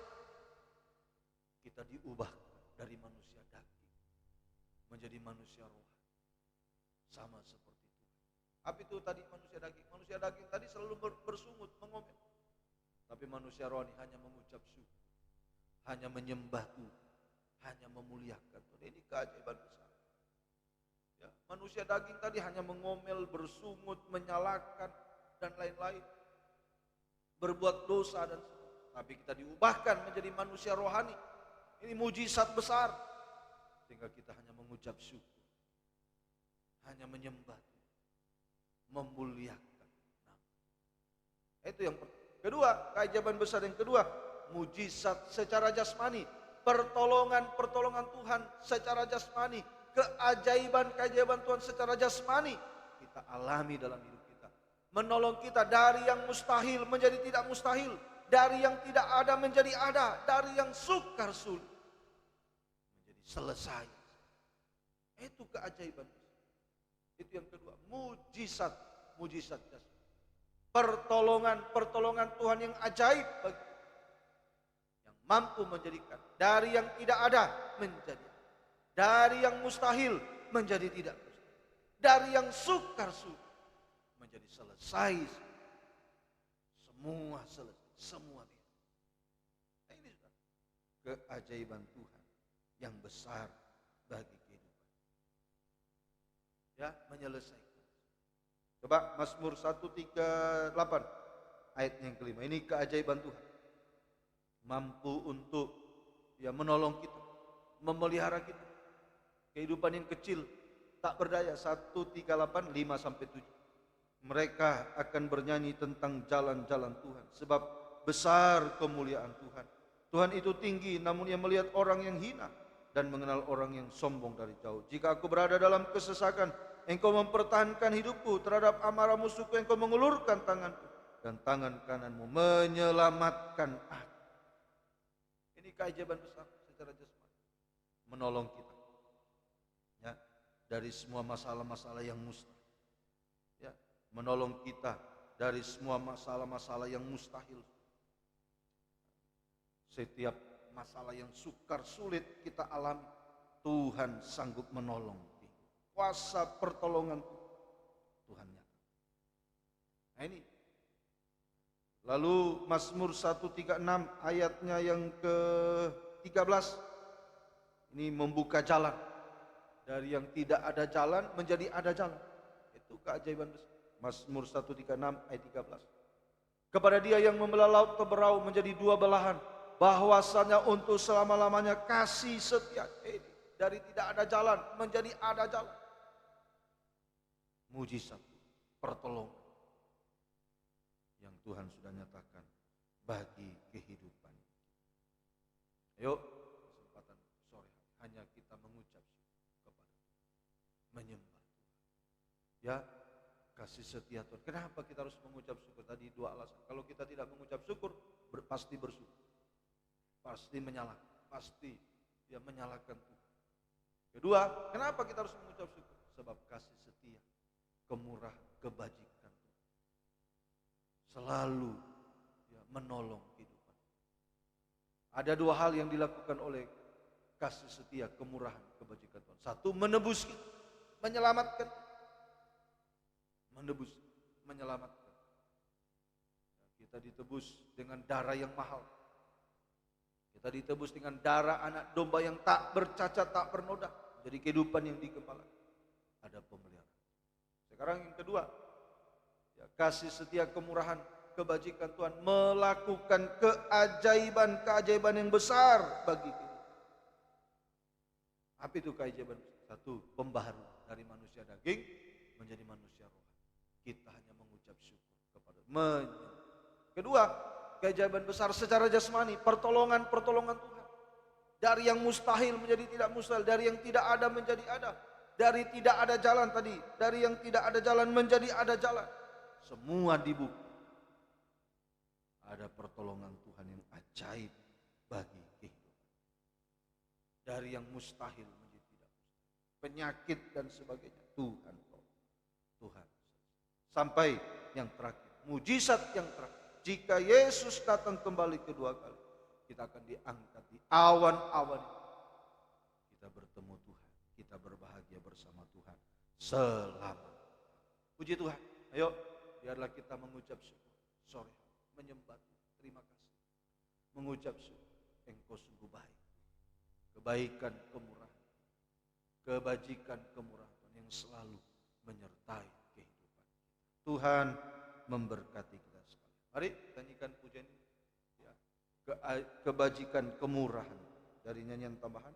kita diubahkan dari manusia daging menjadi manusia rohani. Sama seperti Tuhan. Apa itu tadi manusia daging? Manusia daging tadi selalu bersungut, mengomel. Tapi manusia rohani hanya mengucap syukur, hanya menyembah Tuhan, hanya memuliakan Tuhan. Ini keajaiban besar. Ya, manusia daging tadi hanya mengomel, bersungut, menyalahkan dan lain-lain, berbuat dosa dan sebagainya. Tapi kita diubahkan menjadi manusia rohani. Ini mujizat besar, sehingga kita hanya mengucap syukur, hanya menyembah, memuliakan nama. Itu yang kedua, keajaiban besar yang kedua, mujizat secara jasmani, pertolongan Tuhan secara jasmani, keajaiban Tuhan secara jasmani kita alami dalam hidup kita. Menolong kita dari yang mustahil menjadi tidak mustahil, dari yang tidak ada menjadi ada, dari yang sukar sulit menjadi selesai. Itu keajaiban. Itu yang kedua, mujizat jasmani. Pertolongan Tuhan yang ajaib bagi yang mampu menjadikan dari yang tidak ada menjadi ada, dari yang mustahil menjadi tidak mustahil, dari yang sukar sulit menjadi selesai. Semua selesai, semua beres. Nah, ini sudah keajaiban Tuhan yang besar bagi kehidupan. Ya, menyelesaikan. Coba Mazmur 138 ayat yang kelima. Ini keajaiban Tuhan. mampu untuk menolong kita, memelihara kita. Kehidupan yang kecil, tak berdaya. 138, 5-7. Mereka akan bernyanyi tentang jalan-jalan Tuhan, sebab besar kemuliaan Tuhan. Tuhan itu tinggi, namun Ia melihat orang yang hina dan mengenal orang yang sombong dari jauh. Jika aku berada dalam kesesakan, Engkau mempertahankan hidupku. Terhadap amarah musuhku, Engkau mengulurkan tanganku, dan tangan kananmu menyelamatkan aku. Ini keajaiban besar secara jasmani, menolong kita dari semua masalah-masalah yang mustahil, menolong kita dari semua masalah-masalah yang mustahil. Setiap masalah yang sukar sulit kita alami, Tuhan sanggup menolong. Kuasa pertolongan Tuhan nyata. Nah ini. Lalu Mazmur 136 ayatnya yang ke-13. Ini membuka jalan. Dari yang tidak ada jalan menjadi ada jalan. Itu keajaiban besar. Mazmur 136 ayat 13. Kepada Dia yang membelah laut teberau menjadi dua belahan, bahwasanya untuk selama-lamanya kasih setia. Dari tidak ada jalan menjadi ada jalan. Mujizat, pertolongan yang Tuhan sudah nyatakan bagi kehidupan. Ayo, kesempatan sore hanya kita mengucap syukur kepada Tuhan, menyembah Tuhan. Kasih setia Tuhan. Kenapa kita harus mengucap syukur? Tadi dua alasan. Kalau kita tidak mengucap syukur, pasti bersyukur, pasti menyalahkan, pasti menyalahkan Tuhan. Kedua, kenapa kita harus mengucap syukur? Sebab kasih setia, kemurahan, kebajikan Tuhan selalu menolong kehidupan. Ada dua hal yang dilakukan oleh kasih setia, kemurahan, kebajikan Tuhan. Satu, menebus kita, menyelamatkan. Menebus, menyelamatkan. Kita ditebus dengan darah yang mahal. Kita ditebus dengan darah anak domba yang tak bercacat, tak bernoda. Jadi kehidupan yang digembalakan. Ada pemeliharaan. Sekarang yang kedua, kasih setia, kemurahan, kebajikan Tuhan melakukan keajaiban-keajaiban yang besar bagi kita. Apa itu keajaiban? Satu, pembaharuan dari manusia daging menjadi manusia rohani. Kita hanya mengucap syukur kepada menyembah. Kedua, keajaiban besar secara jasmani, pertolongan-pertolongan Tuhan. Dari yang mustahil menjadi tidak mustahil, dari yang tidak ada menjadi ada. Dari tidak ada jalan tadi, dari yang tidak ada jalan menjadi ada jalan. Semua dibuka. Ada pertolongan Tuhan yang ajaib bagi kehidupan. Dari yang mustahil menjadi tidak mustahil. Penyakit dan sebagainya, Tuhan. Sampai yang terakhir, mujizat yang terakhir. Jika Yesus datang kembali kedua kali, kita akan diangkat di awan-awan. Kita bertemu Tuhan. Kita berbahagia bersama Tuhan selama. Puji Tuhan. Ayo, biarlah kita mengucap syukur sore hari, menyembah Tuhan. Terima kasih. Mengucap syukur, Engkau sungguh baik. Kebaikan, kemurahan, kebajikan, kemurahan Tuhan yang selalu menyertai kehidupan kita. Tuhan memberkati kita sekalian. Mari kita nyanyikan pujian ini. Kebajikan, kemurahan dari nyanyian tambahan.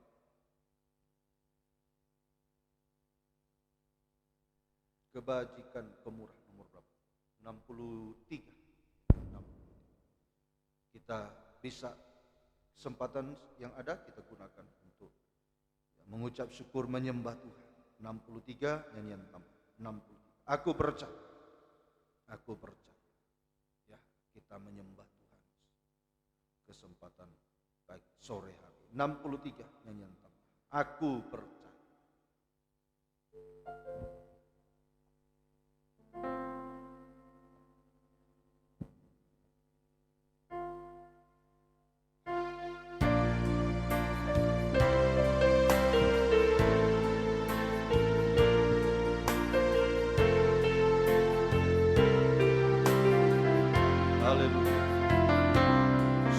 Kebajikan, kemurahan, nomor berapa? 63. Kita bisa, kesempatan yang ada kita gunakan untuk mengucap syukur, menyembah Tuhan. 63 nyanyian tambah. 63. Aku percaya. Kita menyembah Tuhan. Kesempatan baik sore hari. 63 nyanyian tambah. Aku percaya.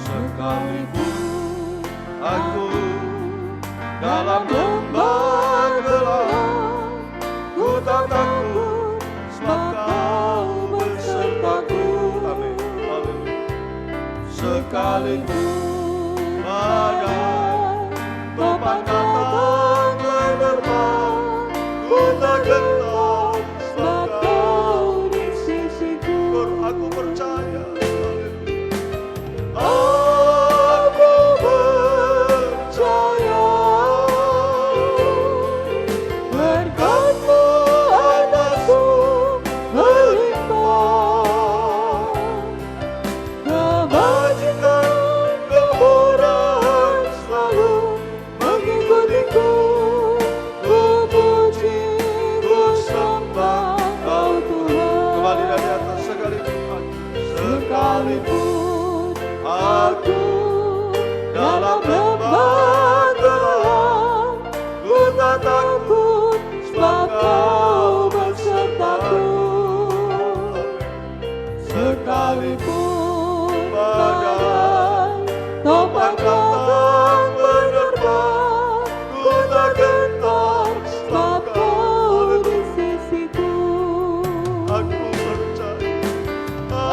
Sekalipun aku dalam lembah gelap, ku tak takut sebab Kau besertaku. Amin. Sekalipun datang menerbang, ku tak gentar sebab Kau di sisiku. Aku percaya, aku percaya, berkat-Mu atasku melimpah, kebajikan kemurahan selalu mengikutiku. Ku puji, ku sembah Kau Tuhan. Kembali dari atas sekalipun, sekalipun aku dalam lembah gelap, ku tak takut sebab Kau besertaku. Sekalipun badai topan datang menerpa, ku tak gentar sebab Kau di sisiku. Aku percaya,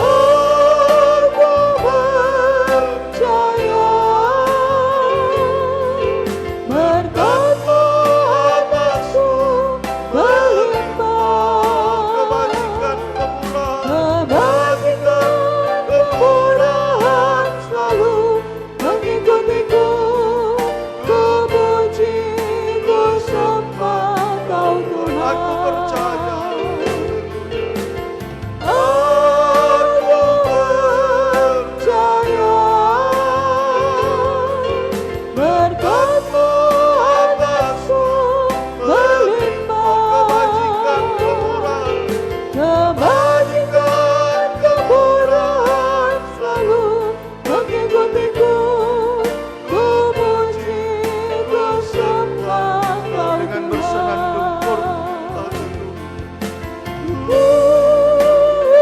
aku percaya, berkat-Mu atasku melimpah, kebajikan kemurahan selalu mengikutiku. Ku puji, ku sembah Kau Tuhan. Aku percaya, aku percaya, berkat-Mu atasku melimpah, kebajikan kemurahan selalu mengikutiku. Ku puji, ku sembah Kau dengan bersenandung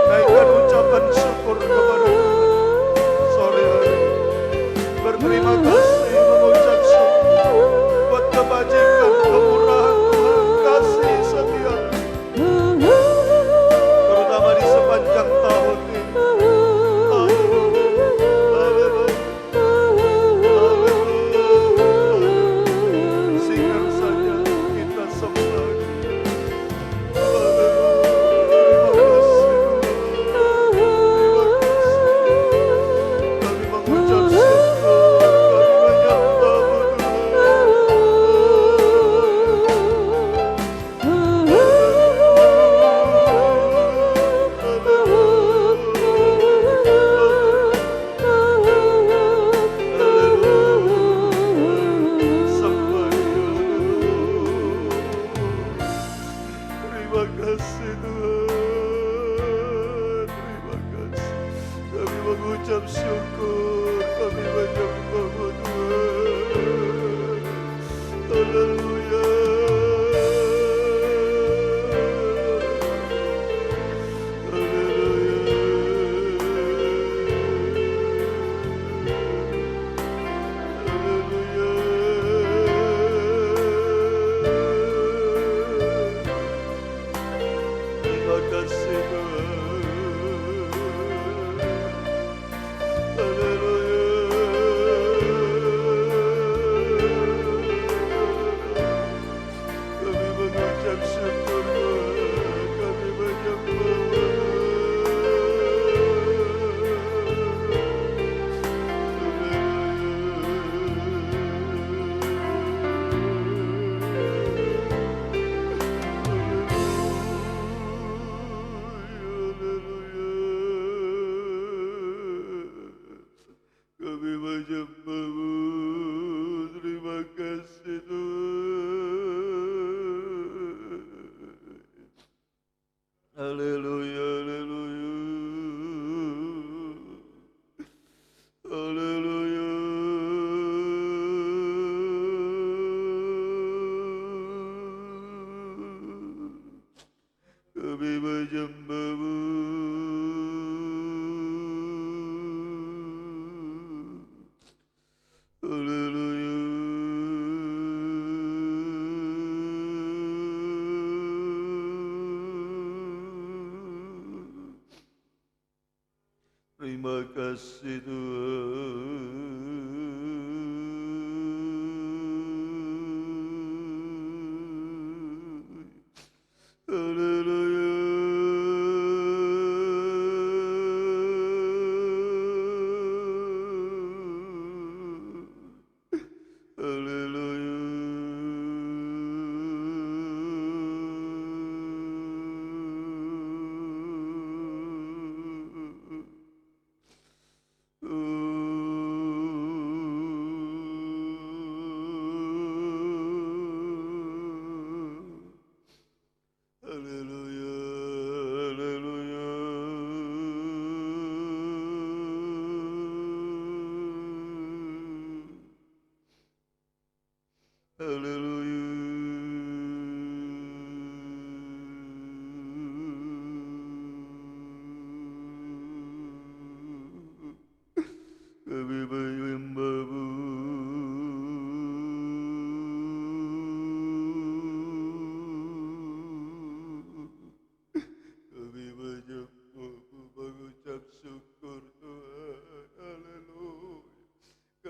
naikkan ucapan syukur kepada sore hari. Berterima kasih, mengucap syukur buat kebajikan, kemurahan Tuhan, kasih setia, terutama di sepanjang tahun ini. Haleluya, haleluya, haleluya. Singkat saja kita sembah. Kami mengucap syukur, kami menyembah-Mu Tuhan. Sembah Dia. Terima kasih Tuhan, terima kasih. Kami mengucap syukur, kami menyembah-Mu Tuhan. Haleluya. Terima kasih Tuhan. Kami mengucap syukur Tuhan, kami kami menyembah-Mu. Terima kasih Tuhan. Haleluya, haleluya, haleluya. Kami menyembah-Mu. Haleluya. Terima kasih Tuhan.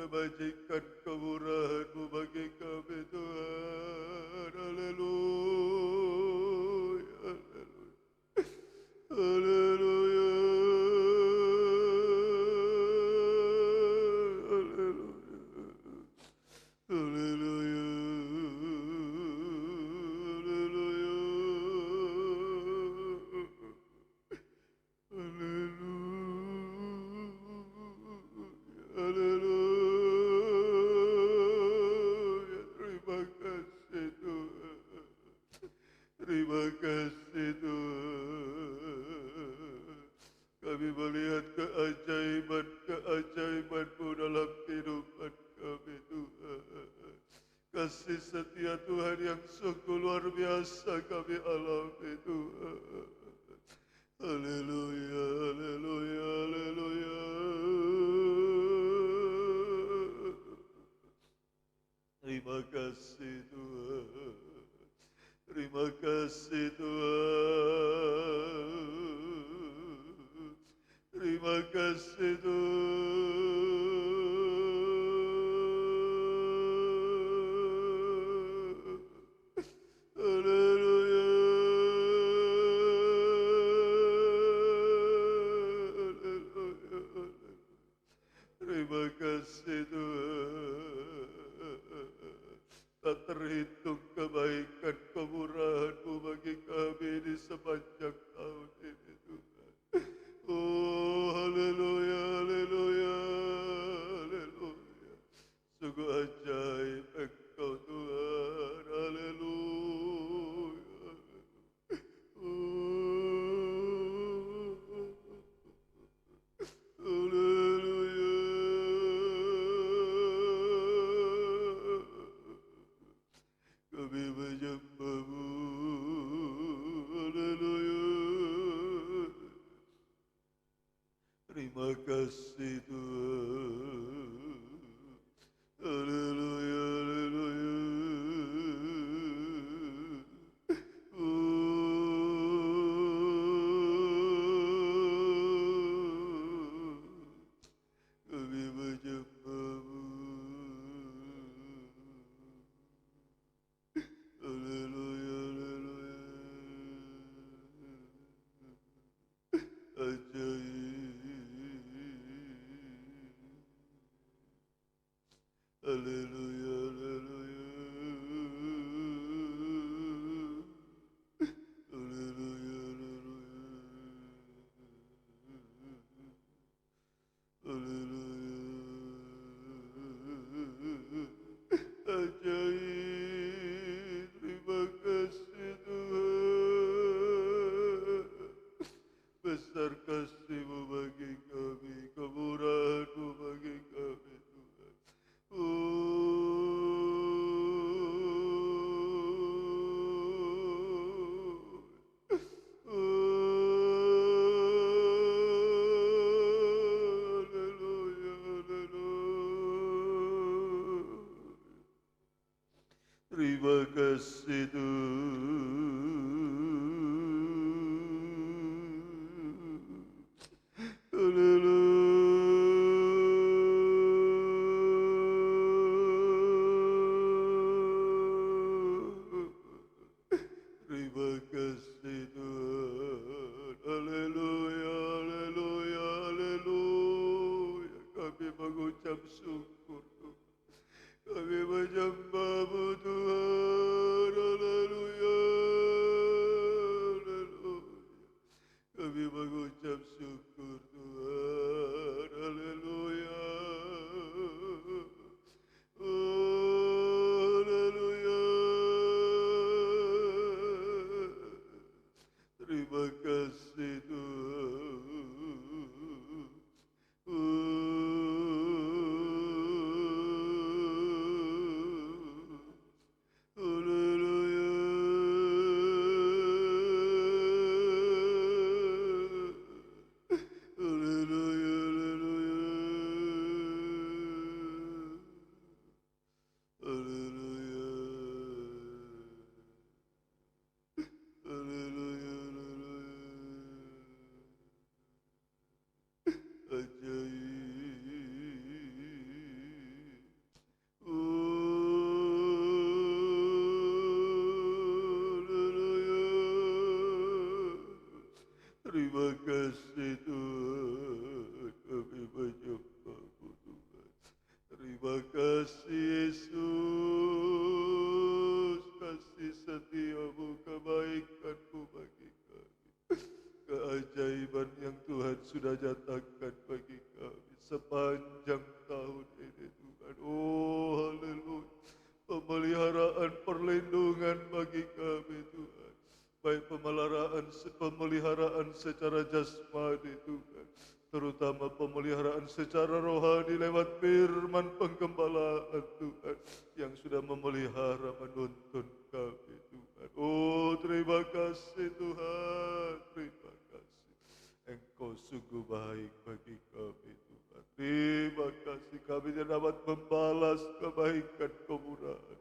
kebajikan kemurahan-Mu bagi kami Tuhan. Haleluya, haleluya, haleluya, haleluya, haleluya. Terima kasih Tuhan. Terima kasih Tuhan. Kami melihat keajaiban-keajaiban-Mu dalam kehidupan kami Tuhan. Kasih setia Tuhan yang sungguh luar biasa kami alami Tuhan. Haleluya, haleluya, haleluya. Terima kasih Tuhan. Terima kasih Tuhan. Terima kasih Tuhan. Haleluya. Haleluya. Terima kasih Tuhan. Tak terhitung kebaikan kemurahan-Mu bagi kami di sepanjang tahun ini Tuhan. Oh haleluya, haleluya, haleluya. Sungguh ajaib Engkau Tuhan. Haleluya. Kami menyembah-Mu. Haleluya. Terima kasih Tuhan. Haleluya, haleluya. Kami menyembah-Mu. Haleluya, haleluya. Ajaib. Haleluya, haleluya. Haleluya, haleluya. Ajaib. Terima kasih Tuhan. Besar kasih-Mu bagi kami, kemurahan-Mu bagi kami Tuhan. Haleluya, haleluya. Terima kasih Tuhan. Terima kasih Tuhan. Haleluya, haleluya, haleluya. Kami mengucap syukur Tuhan. Kami menyembah-Mu Tuhan. Haleluya, haleluya. Kami mengucap syukur Tuhan. Haleluya. Haleluya. Terima kasih Tuhan. kasih Yesus, kasih setiamu, kebaikanmu bagi kami, keajaiban yang Tuhan sudah nyatakan bagi kami sepanjang tahun ini Tuhan. Oh haleluya, pemeliharaan perlindungan bagi kami Tuhan, baik pemeliharaan secara jasmani Tuhan, terutama pemeliharaan secara rohani lewat firman pengembalaan Tuhan yang sudah memelihara menuntun kami Tuhan. Oh terima kasih Tuhan, terima kasih. Engkau sungguh baik bagi kami Tuhan. Terima kasih kami tidak dapat membalas kebaikan kemurahan.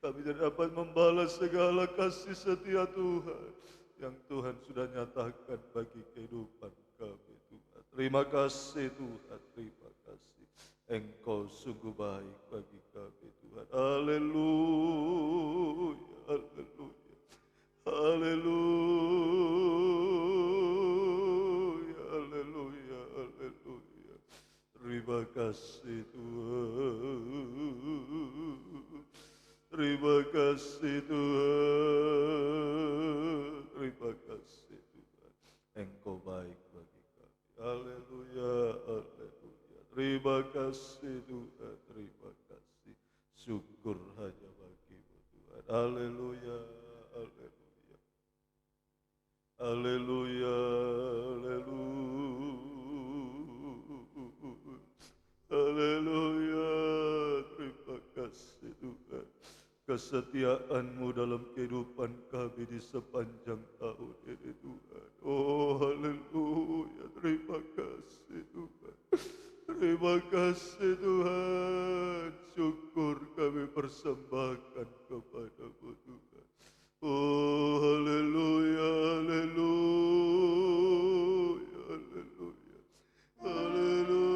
Kami tidak dapat membalas segala kasih setia Tuhan yang Tuhan sudah nyatakan bagi kehidupan kami Tuhan. Terima kasih Tuhan, terima kasih. Engkau sungguh baik bagi kami Tuhan. Haleluya, haleluya, haleluya, haleluya, haleluya. Terima kasih Tuhan. Terima kasih Tuhan, terima kasih Tuhan. Engkau baik bagi kami. Haleluya, haleluya. Terima kasih Tuhan, terima kasih. Syukur hanya bagi-Mu Tuhan. Haleluya, haleluya. Haleluya, haleluya. Haleluya, terima kasih Tuhan. Kesetiaan-Mu dalam kehidupan kami di sepanjang tahun ini Tuhan. Oh haleluya, terima kasih Tuhan. Terima kasih Tuhan. Syukur kami persembahkan kepada-Mu Tuhan. Oh haleluya, haleluya, haleluya, haleluya.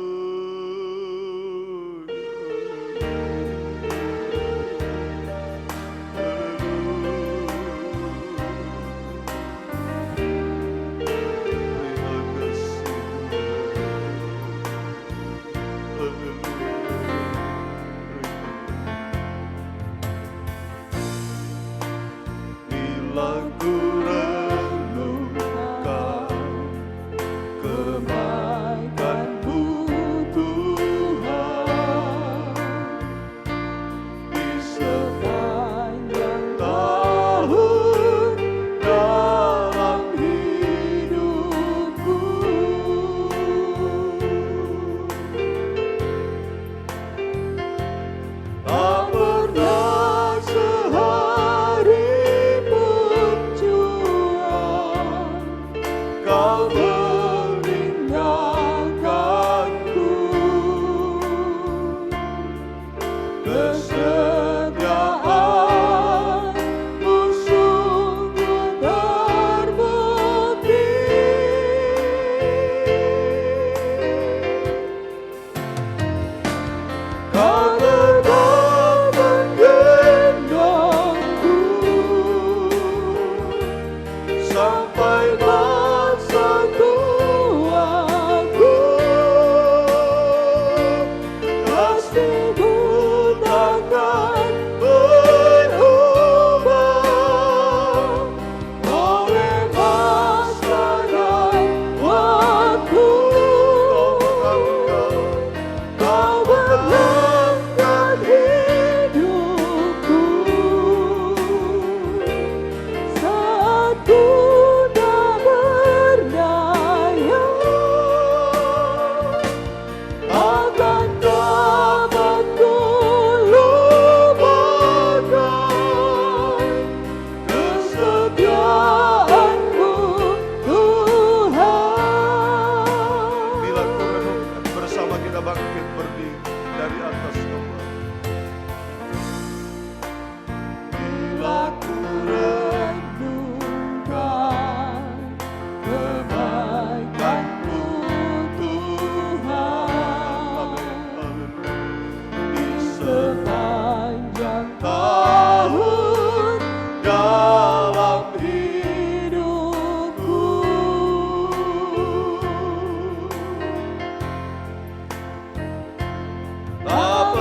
Tak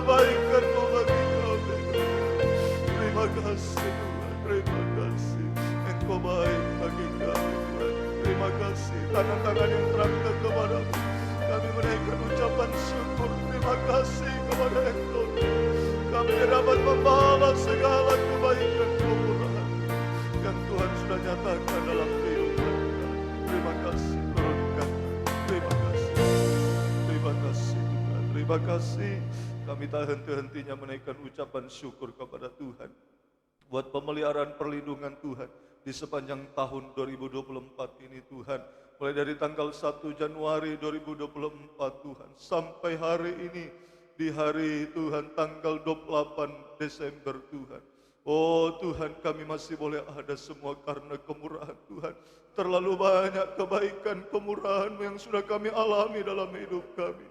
kebaikan-Mu bagi kami. Terima kasih Tuhan, terima kasih. Engkau baik bagi kami Tuhan. Terima kasih tangan-tangan yang terangkat kepada-Mu. Kami menaikkan ucapan syukur. Terima kasih kepada Engkau. Kami dapat membalas segala kebaikan kemurahan yang Tuhan sudah nyatakan dalam kehidupan kami. Terima kasih turunkan. Terima kasih. Terima kasih Tuhan. Terima kasih. Kami tak henti-hentinya menaikkan ucapan syukur kepada Tuhan buat pemeliharaan perlindungan Tuhan di sepanjang tahun 2024 ini Tuhan. Mulai dari tanggal 1 Januari 2024 Tuhan sampai hari ini di hari Tuhan tanggal 28 Desember Tuhan. Oh Tuhan, kami masih boleh ada semua karena kemurahan Tuhan. Terlalu banyak kebaikan kemurahan yang sudah kami alami dalam hidup kami.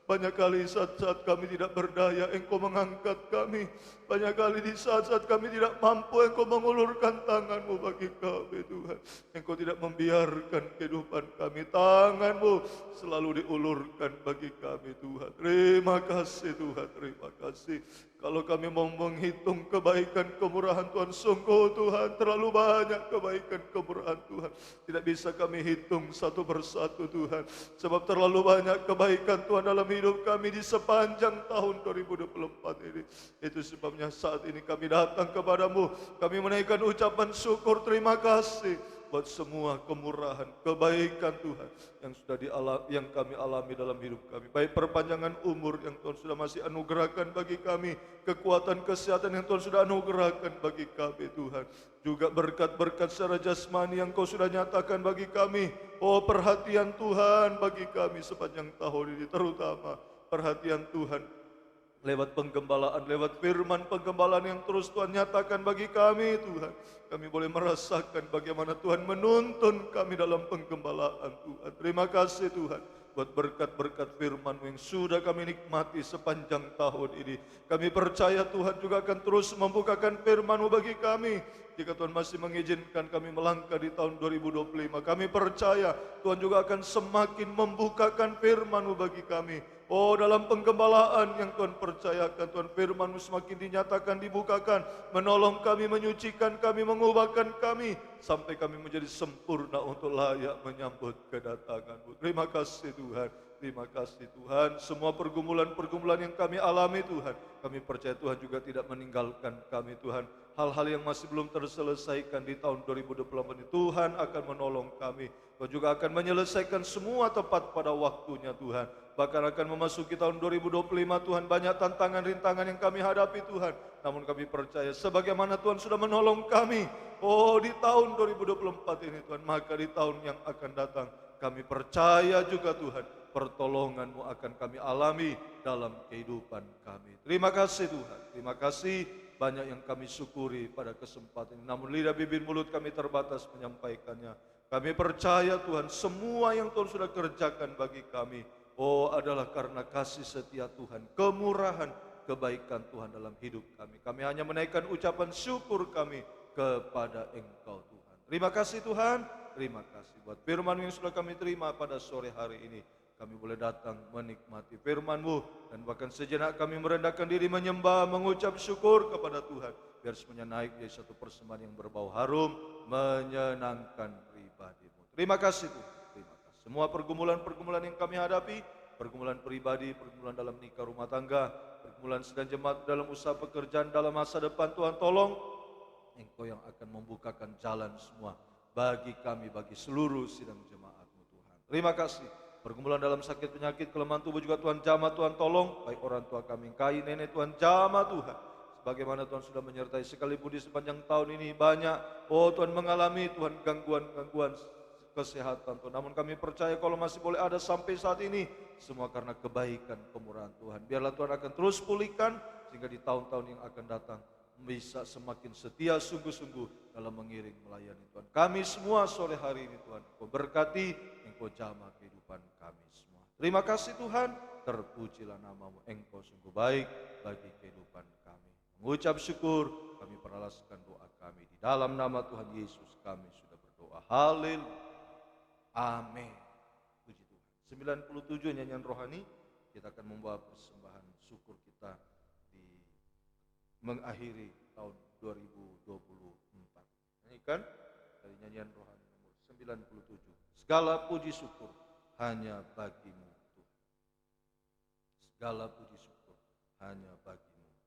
Banyak kali saat-saat kami tidak berdaya, Engkau mengangkat kami. Banyak kali di saat-saat kami tidak mampu, Engkau mengulurkan tangan-Mu bagi kami Tuhan. Engkau tidak membiarkan kehidupan kami. Tangan-Mu selalu diulurkan bagi kami Tuhan. Terima kasih Tuhan, terima kasih. Kalau kami mau menghitung kebaikan kemurahan Tuhan, sungguh Tuhan terlalu banyak kebaikan kemurahan Tuhan. Tidak bisa kami hitung satu persatu Tuhan. Sebab terlalu banyak kebaikan Tuhan dalam hidup kami di sepanjang tahun 2024 ini. Itu sebabnya saat ini kami datang kepadamu. Kami menaikkan ucapan syukur terima kasih buat semua kemurahan, kebaikan Tuhan yang kami alami dalam hidup kami. Baik perpanjangan umur yang Tuhan sudah masih anugerahkan bagi kami, kekuatan kesehatan yang Tuhan sudah anugerahkan bagi kami Tuhan. Juga berkat-berkat secara jasmani yang Kau sudah nyatakan bagi kami. Oh perhatian Tuhan bagi kami sepanjang tahun ini, terutama perhatian Tuhan lewat penggembalaan, lewat firman penggembalaan yang terus Tuhan nyatakan bagi kami Tuhan. Kami boleh merasakan bagaimana Tuhan menuntun kami dalam penggembalaan Tuhan. Terima kasih Tuhan buat berkat-berkat firman yang sudah kami nikmati sepanjang tahun ini. Kami percaya Tuhan juga akan terus membukakan firman-Mu bagi kami. Jika Tuhan masih mengizinkan kami melangkah di tahun 2025, kami percaya Tuhan juga akan semakin membukakan firman-Mu bagi kami. Oh dalam penggembalaan yang Tuhan percayakan Tuhan, firman-Mu semakin dinyatakan, dibukakan, menolong kami, menyucikan kami, mengubahkan kami sampai kami menjadi sempurna untuk layak menyambut kedatangan-Mu. Terima kasih Tuhan, terima kasih Tuhan. Semua pergumulan-pergumulan yang kami alami Tuhan, kami percaya Tuhan juga tidak meninggalkan kami Tuhan. Hal-hal yang masih belum terselesaikan di tahun 2024 ini, Tuhan akan menolong kami. Tuhan juga akan menyelesaikan semua tepat pada waktunya Tuhan. Bahkan akan memasuki tahun 2025 Tuhan, banyak tantangan rintangan yang kami hadapi Tuhan. Namun kami percaya sebagaimana Tuhan sudah menolong kami, oh di tahun 2024 ini Tuhan, maka di tahun yang akan datang kami percaya juga Tuhan, pertolongan-Mu akan kami alami dalam kehidupan kami. Terima kasih Tuhan, terima kasih. Banyak yang kami syukuri pada kesempatan ini, namun lidah bibir mulut kami terbatas menyampaikannya. Kami percaya Tuhan, semua yang Tuhan sudah kerjakan bagi kami, oh adalah karena kasih setia Tuhan, kemurahan, kebaikan Tuhan dalam hidup kami. Kami hanya menaikkan ucapan syukur kami kepada Engkau Tuhan. Terima kasih Tuhan, terima kasih buat firman yang sudah kami terima pada sore hari ini. Kami boleh datang menikmati firman-Mu dan bahkan sejenak kami merendahkan diri menyembah, mengucap syukur kepada Tuhan. Biar semuanya naik jadi satu persembahan yang berbau harum, menyenangkan pribadi-Mu. Terima kasih Tuhan, terima kasih. Semua pergumulan-pergumulan yang kami hadapi, pergumulan pribadi, pergumulan dalam nikah rumah tangga, pergumulan sedang jemaat dalam usaha pekerjaan, dalam masa depan Tuhan tolong, Engkau yang akan membukakan jalan semua bagi kami, bagi seluruh sidang jemaat-Mu Tuhan. Terima kasih. Pergumulan dalam sakit penyakit, kelemahan tubuh juga Tuhan jamah, Tuhan tolong. Baik orang tua kami, kai nenek Tuhan jamah Tuhan. Sebagaimana Tuhan sudah menyertai sekalipun di sepanjang tahun ini banyak, oh Tuhan mengalami Tuhan gangguan-gangguan kesehatan Tuhan. Namun kami percaya kalau masih boleh ada sampai saat ini, semua karena kebaikan kemurahan Tuhan. Biarlah Tuhan akan terus pulihkan, sehingga di tahun-tahun yang akan datang bisa semakin setia sungguh-sungguh dalam mengiring melayani Tuhan. Kami semua sore hari ini Tuhan, Engkau berkati, Engkau jamah kehidupan kami semua. Terima kasih Tuhan, terpujilah nama-Mu, Engkau sungguh baik bagi kehidupan kami. Mengucap syukur, kami peralaskan doa kami. Di dalam nama Tuhan Yesus kami sudah berdoa. Haleluya. Amin. Puji Tuhan. 97 nyanyian rohani, kita akan membawa persembahan syukur kita mengakhiri tahun 2024. Nyanyikan dari nyanyian rohani nomor 97. Segala puji syukur hanya bagimu Tuhan. Segala puji syukur hanya bagimu Tuhan.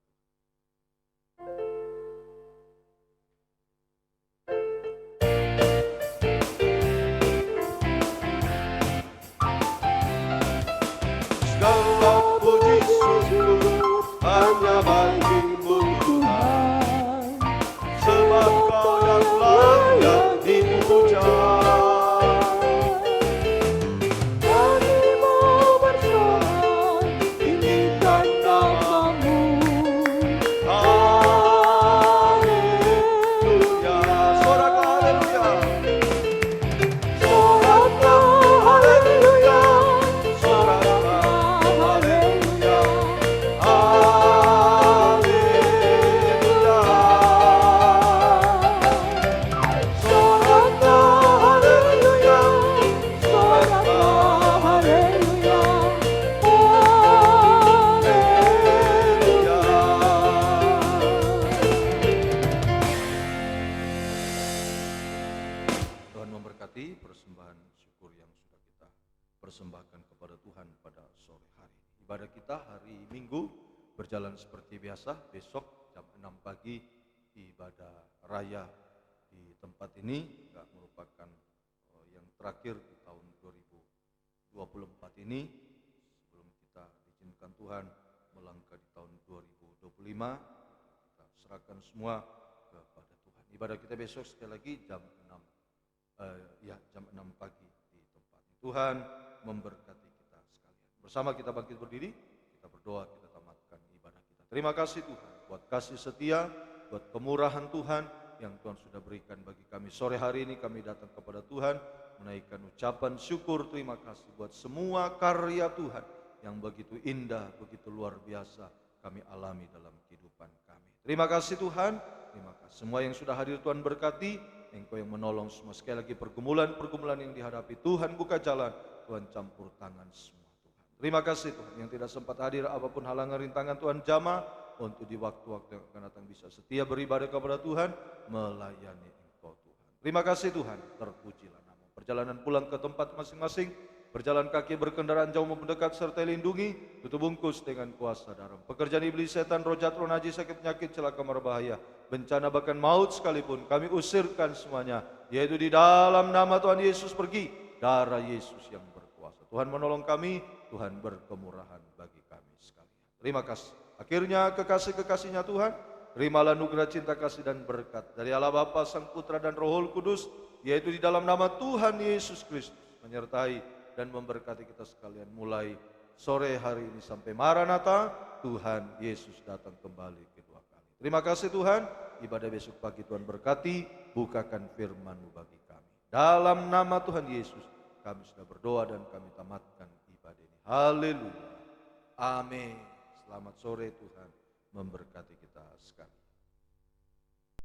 Segala puji syukur hanya bagimu Tuhan, sebab Kau yang layak dipuja. Kami mau bersorak, tinggikan namamu. Haleluya, soraklah haleluya. Soraklah haleluya, Soraklah haleluya. Haleluya. soraklah haleluya, soraklah haleluya, Tuhan memberkati persembahan syukur yang sudah kita persembahkan kepada Tuhan pada sore hari. Ibadah kita hari Minggu berjalan seperti biasa. Besok jam 6 pagi ibadah raya di tempat ini, juga merupakan yang terakhir di tahun 2024 ini, sebelum kita diizinkan Tuhan melangkah di tahun 2025. Kita serahkan semua kepada Tuhan. Ibadah kita besok sekali lagi jam 6 pagi di tempat ini. Tuhan memberkati kita sekalian. Bersama kita bangkit berdiri, kita berdoa, kita tamatkan ibadah kita. Terima kasih Tuhan buat kasih setia, buat kemurahan Tuhan yang Tuhan sudah berikan bagi kami. Sore hari ini kami datang kepada Tuhan menaikkan ucapan syukur. Terima kasih buat semua karya Tuhan yang begitu indah, begitu luar biasa kami alami dalam kehidupan kami. Terima kasih Tuhan, terima kasih. Semua yang sudah hadir Tuhan berkati. Engkau yang menolong semua. Sekali lagi pergumulan-pergumulan yang dihadapi, Tuhan buka jalan, Tuhan campur tangan semua Tuhan. Terima kasih Tuhan yang tidak sempat hadir, apapun halangan rintangan Tuhan jamah untuk di waktu-waktu yang akan datang bisa setia beribadah kepada Tuhan, melayani Engkau Tuhan. Terima kasih Tuhan, terpujilah nama. Perjalanan pulang ke tempat masing-masing, berjalan kaki, berkendaraan jauh maupun dekat, serta lindungi, tutup bungkus dengan kuasa darah. Pekerjaan iblis, setan, roh jahat, roh najis, sakit penyakit, celaka, mara bahaya, bencana bahkan maut sekalipun, kami usirkan semuanya, yaitu di dalam nama Tuhan Yesus. Pergi, darah Yesus yang berkuasa. Tuhan menolong kami, Tuhan berkemurahan bagi kami sekalian. Terima kasih. Akhirnya kekasih-kekasihnya Tuhan, terimalah anugerah cinta kasih dan berkat dari Allah Bapa, Sang Putra dan Roh Kudus, yaitu di dalam nama Tuhan Yesus Kristus, menyertai dan memberkati kita sekalian mulai sore hari ini sampai Maranatha, Tuhan Yesus datang kembali kedua kali. Terima kasih Tuhan, ibadah besok pagi Tuhan berkati, bukakan firman-Mu bagi kami. Dalam nama Tuhan Yesus, kami sudah berdoa dan kami tamatkan ibadah ini. Haleluya. Amin. Selamat sore, Tuhan memberkati kita sekalian.